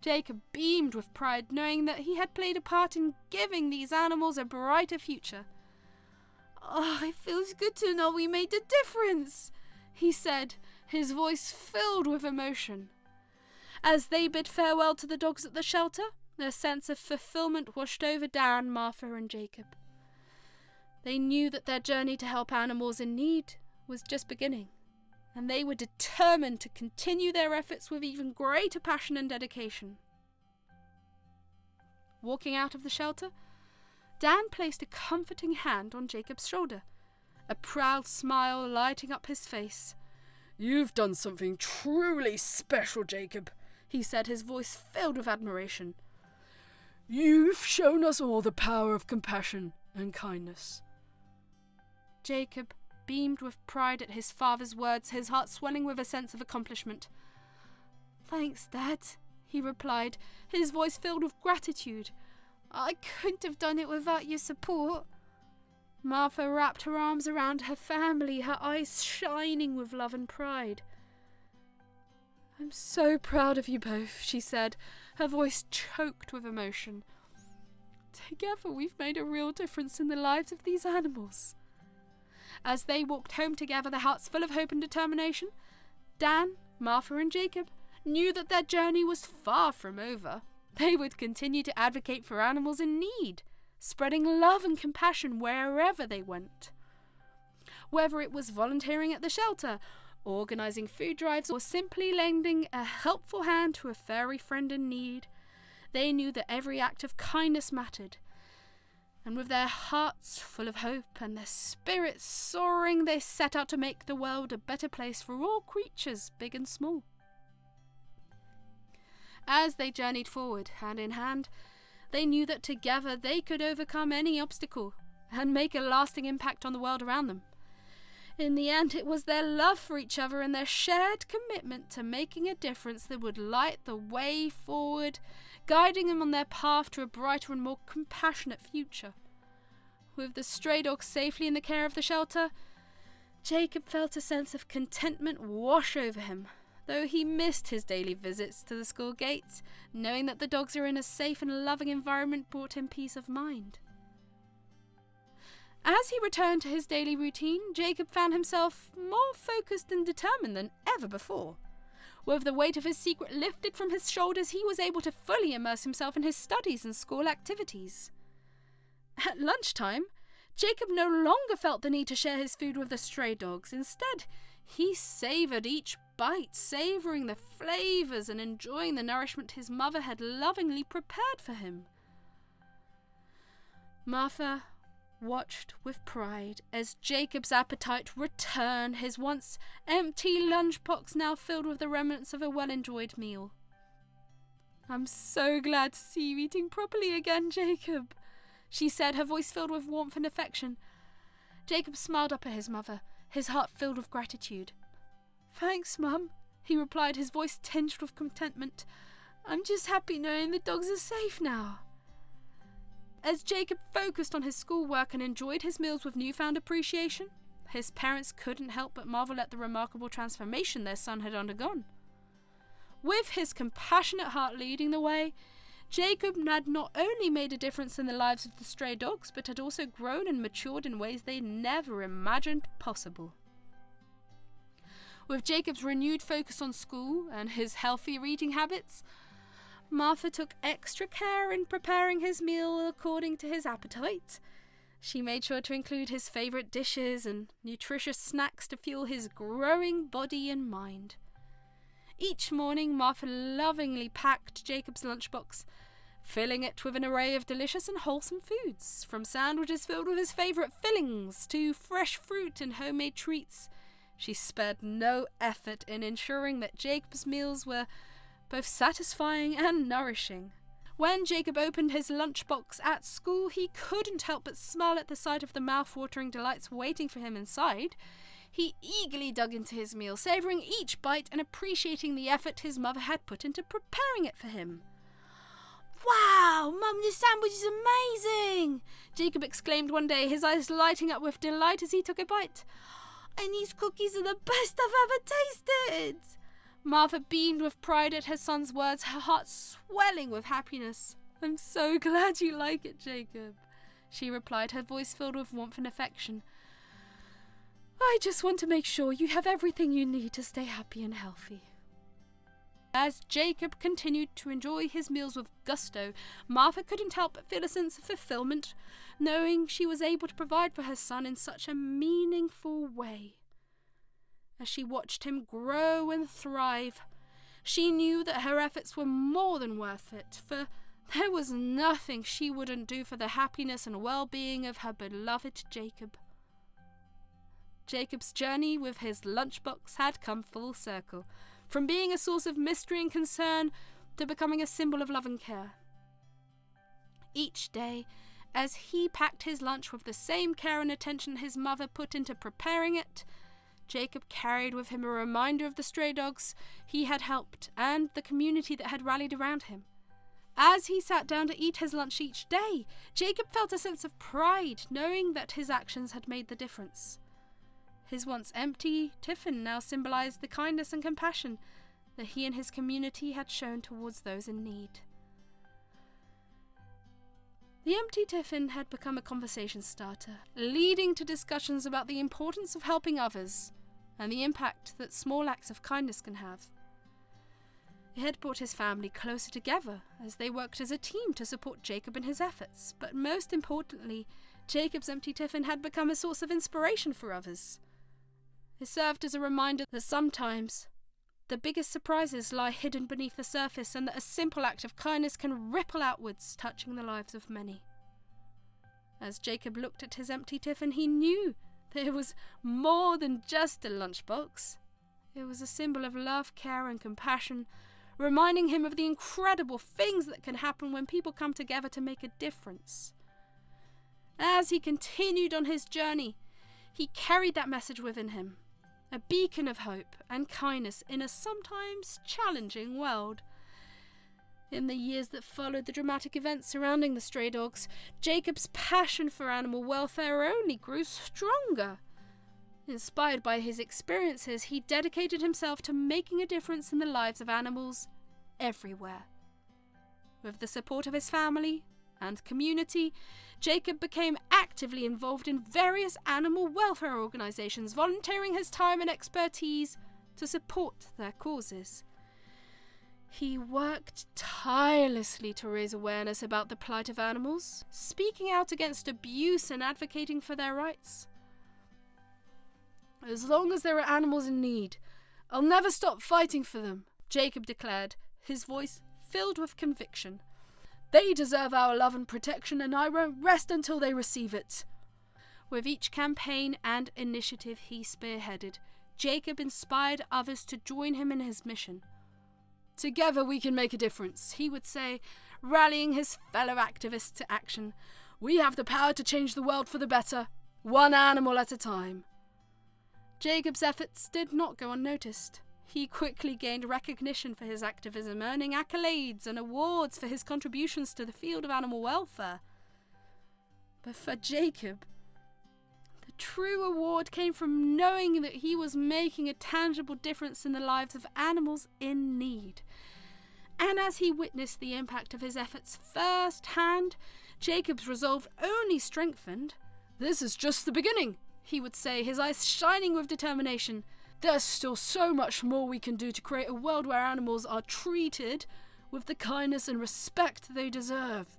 Jacob beamed with pride, knowing that he had played a part in giving these animals a brighter future. "Oh, it feels good to know we made a difference," he said, his voice filled with emotion. As they bid farewell to the dogs at the shelter, a sense of fulfillment washed over Dan, Martha, and Jacob. They knew that their journey to help animals in need was just beginning, and they were determined to continue their efforts with even greater passion and dedication. Walking out of the shelter, Dan placed a comforting hand on Jacob's shoulder, a proud smile lighting up his face. "You've done something truly special, Jacob," he said, his voice filled with admiration. "You've shown us all the power of compassion and kindness." Jacob beamed with pride at his father's words, his heart swelling with a sense of accomplishment. "Thanks, Dad," he replied, his voice filled with gratitude. "I couldn't have done it without your support." Martha wrapped her arms around her family, her eyes shining with love and pride. "I'm so proud of you both," she said, her voice choked with emotion. "Together we've made a real difference in the lives of these animals." As they walked home together, their hearts full of hope and determination, Dan, Martha, and Jacob knew that their journey was far from over. They would continue to advocate for animals in need, spreading love and compassion wherever they went. Whether it was volunteering at the shelter, organising food drives, or simply lending a helpful hand to a furry friend in need, they knew that every act of kindness mattered. And with their hearts full of hope and their spirits soaring, they set out to make the world a better place for all creatures, big and small. As they journeyed forward, hand in hand, they knew that together they could overcome any obstacle and make a lasting impact on the world around them. In the end, it was their love for each other and their shared commitment to making a difference that would light the way forward, guiding them on their path to a brighter and more compassionate future. With the stray dogs safely in the care of the shelter, Jacob felt a sense of contentment wash over him, though he missed his daily visits to the school gates. Knowing that the dogs are in a safe and loving environment brought him peace of mind. As he returned to his daily routine, Jacob found himself more focused and determined than ever before. With the weight of his secret lifted from his shoulders, he was able to fully immerse himself in his studies and school activities. At lunchtime, Jacob no longer felt the need to share his food with the stray dogs. Instead, he savoured each bite, savouring the flavours and enjoying the nourishment his mother had lovingly prepared for him. Martha watched with pride as Jacob's appetite returned, his once empty lunchbox now filled with the remnants of a well-enjoyed meal. "I'm so glad to see you eating properly again, Jacob," she said, her voice filled with warmth and affection. Jacob smiled up at his mother, his heart filled with gratitude. "Thanks, Mum," he replied, his voice tinged with contentment. I'm just happy knowing the dogs are safe now. As Jacob focused on his schoolwork and enjoyed his meals with newfound appreciation, his parents couldn't help but marvel at the remarkable transformation their son had undergone. With his compassionate heart leading the way, Jacob had not only made a difference in the lives of the stray dogs, but had also grown and matured in ways they never imagined possible. With Jacob's renewed focus on school and his healthier eating habits, Martha took extra care in preparing his meal according to his appetite. She made sure to include his favourite dishes and nutritious snacks to fuel his growing body and mind. Each morning, Martha lovingly packed Jacob's lunchbox, filling it with an array of delicious and wholesome foods, from sandwiches filled with his favourite fillings to fresh fruit and homemade treats. She spared no effort in ensuring that Jacob's meals were both satisfying and nourishing. When Jacob opened his lunchbox at school, he couldn't help but smile at the sight of the mouth-watering delights waiting for him inside. He eagerly dug into his meal, savouring each bite and appreciating the effort his mother had put into preparing it for him. Wow, Mum, this sandwich is amazing! Jacob exclaimed one day, his eyes lighting up with delight as he took a bite. And these cookies are the best I've ever tasted! Martha beamed with pride at her son's words, her heart swelling with happiness. I'm so glad you like it, Jacob, she replied, her voice filled with warmth and affection. I just want to make sure you have everything you need to stay happy and healthy. As Jacob continued to enjoy his meals with gusto, Martha couldn't help but feel a sense of fulfillment, knowing she was able to provide for her son in such a meaningful way. As she watched him grow and thrive, she knew that her efforts were more than worth it, for there was nothing she wouldn't do for the happiness and well-being of her beloved Jacob. Jacob's journey with his lunchbox had come full circle, from being a source of mystery and concern to becoming a symbol of love and care. Each day, as he packed his lunch with the same care and attention his mother put into preparing it, Jacob carried with him a reminder of the stray dogs he had helped and the community that had rallied around him. As he sat down to eat his lunch each day, Jacob felt a sense of pride, knowing that his actions had made the difference. His once empty Tiffin now symbolized the kindness and compassion that he and his community had shown towards those in need. The empty Tiffin had become a conversation starter, leading to discussions about the importance of helping others and the impact that small acts of kindness can have. It had brought his family closer together as they worked as a team to support Jacob in his efforts, but most importantly, Jacob's empty Tiffin had become a source of inspiration for others. It served as a reminder that sometimes the biggest surprises lie hidden beneath the surface, and that a simple act of kindness can ripple outwards, touching the lives of many. As Jacob looked at his empty Tiffin, he knew that it was more than just a lunchbox. It was a symbol of love, care, and compassion, reminding him of the incredible things that can happen when people come together to make a difference. As he continued on his journey, he carried that message within him, a beacon of hope and kindness in a sometimes challenging world. In the years that followed the dramatic events surrounding the stray dogs, Jacob's passion for animal welfare only grew stronger. Inspired by his experiences, he dedicated himself to making a difference in the lives of animals everywhere. With the support of his family and community, Jacob became actively involved in various animal welfare organisations, volunteering his time and expertise to support their causes. He worked tirelessly to raise awareness about the plight of animals, speaking out against abuse and advocating for their rights. As long as there are animals in need, I'll never stop fighting for them, Jacob declared, his voice filled with conviction. They deserve our love and protection, and I won't rest until they receive it. With each campaign and initiative he spearheaded, Jacob inspired others to join him in his mission. Together we can make a difference, he would say, rallying his fellow activists to action. We have the power to change the world for the better, one animal at a time. Jacob's efforts did not go unnoticed. He quickly gained recognition for his activism, earning accolades and awards for his contributions to the field of animal welfare. But for Jacob, the true award came from knowing that he was making a tangible difference in the lives of animals in need. And as he witnessed the impact of his efforts firsthand, Jacob's resolve only strengthened. "This is just the beginning," he would say, his eyes shining with determination. "There's still so much more we can do to create a world where animals are treated with the kindness and respect they deserve."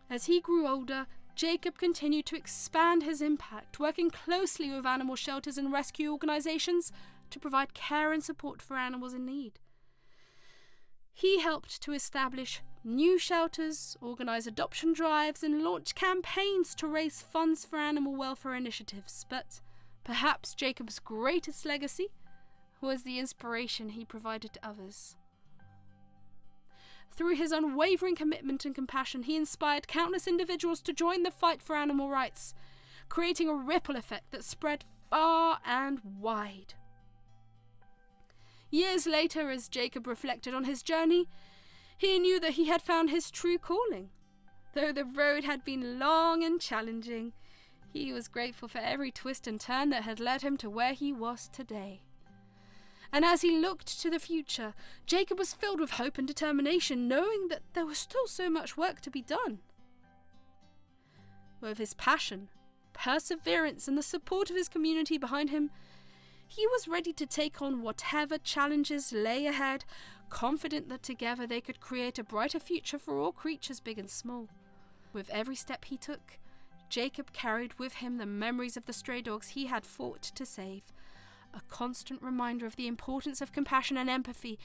As he grew older, Jacob continued to expand his impact, working closely with animal shelters and rescue organisations to provide care and support for animals in need. He helped to establish new shelters, organise adoption drives, and launch campaigns to raise funds for animal welfare initiatives. But perhaps Jacob's greatest legacy was the inspiration he provided to others. Through his unwavering commitment and compassion, he inspired countless individuals to join the fight for animal rights, creating a ripple effect that spread far and wide. Years later, as Jacob reflected on his journey, he knew that he had found his true calling. Though the road had been long and challenging, he was grateful for every twist and turn that had led him to where he was today. And as he looked to the future, Jacob was filled with hope and determination, knowing that there was still so much work to be done. With his passion, perseverance, and the support of his community behind him, he was ready to take on whatever challenges lay ahead, confident that together they could create a brighter future for all creatures big and small. With every step he took, Jacob carried with him the memories of the stray dogs he had fought to save, a constant reminder of the importance of compassion and empathy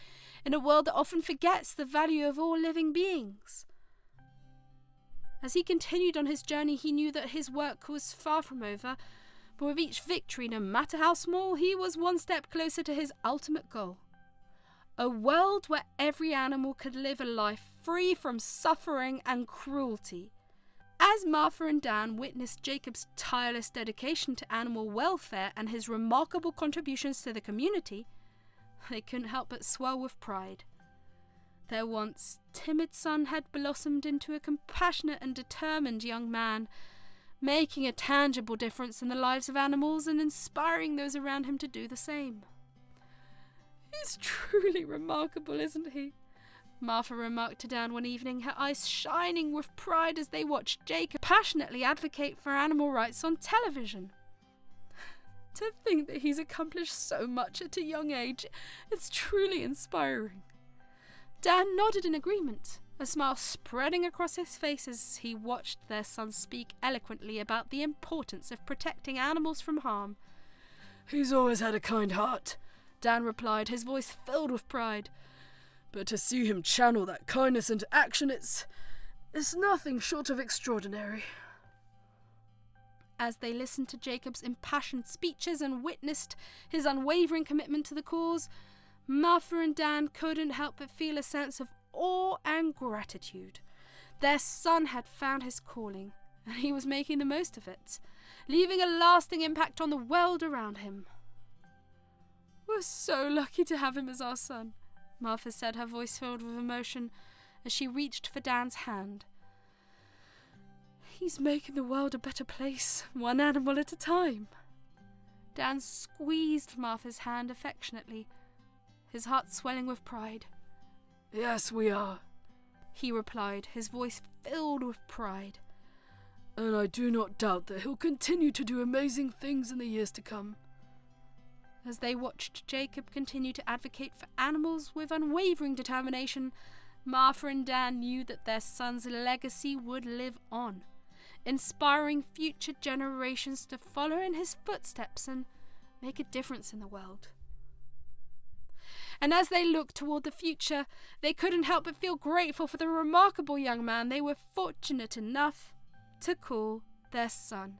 in a world that often forgets the value of all living beings. As he continued on his journey, he knew that his work was far from over, but with each victory, no matter how small, he was one step closer to his ultimate goal. A world where every animal could live a life free from suffering and cruelty. As Martha and Dan witnessed Jacob's tireless dedication to animal welfare and his remarkable contributions to the community, they couldn't help but swell with pride. Their once timid son had blossomed into a compassionate and determined young man, making a tangible difference in the lives of animals and inspiring those around him to do the same. "He's truly remarkable, isn't he?" Martha remarked to Dan one evening, her eyes shining with pride as they watched Jacob passionately advocate for animal rights on television. "To think that he's accomplished so much at a young age, it's truly inspiring." Dan nodded in agreement, a smile spreading across his face as he watched their son speak eloquently about the importance of protecting animals from harm. "He's always had a kind heart," Dan replied, his voice filled with pride. "But to see him channel that kindness into action, it's nothing short of extraordinary." As they listened to Jacob's impassioned speeches and witnessed his unwavering commitment to the cause, Martha and Dan couldn't help but feel a sense of awe and gratitude. Their son had found his calling, and he was making the most of it, leaving a lasting impact on the world around him. "We're so lucky to have him as our son," Martha said, her voice filled with emotion as she reached for Dan's hand. "He's making the world a better place, one animal at a time." Dan squeezed Martha's hand affectionately, his heart swelling with pride. "Yes, we are," he replied, his voice filled with pride. "And I do not doubt that he'll continue to do amazing things in the years to come." As they watched Jacob continue to advocate for animals with unwavering determination, Martha and Dan knew that their son's legacy would live on, inspiring future generations to follow in his footsteps and make a difference in the world. And as they looked toward the future, they couldn't help but feel grateful for the remarkable young man they were fortunate enough to call their son.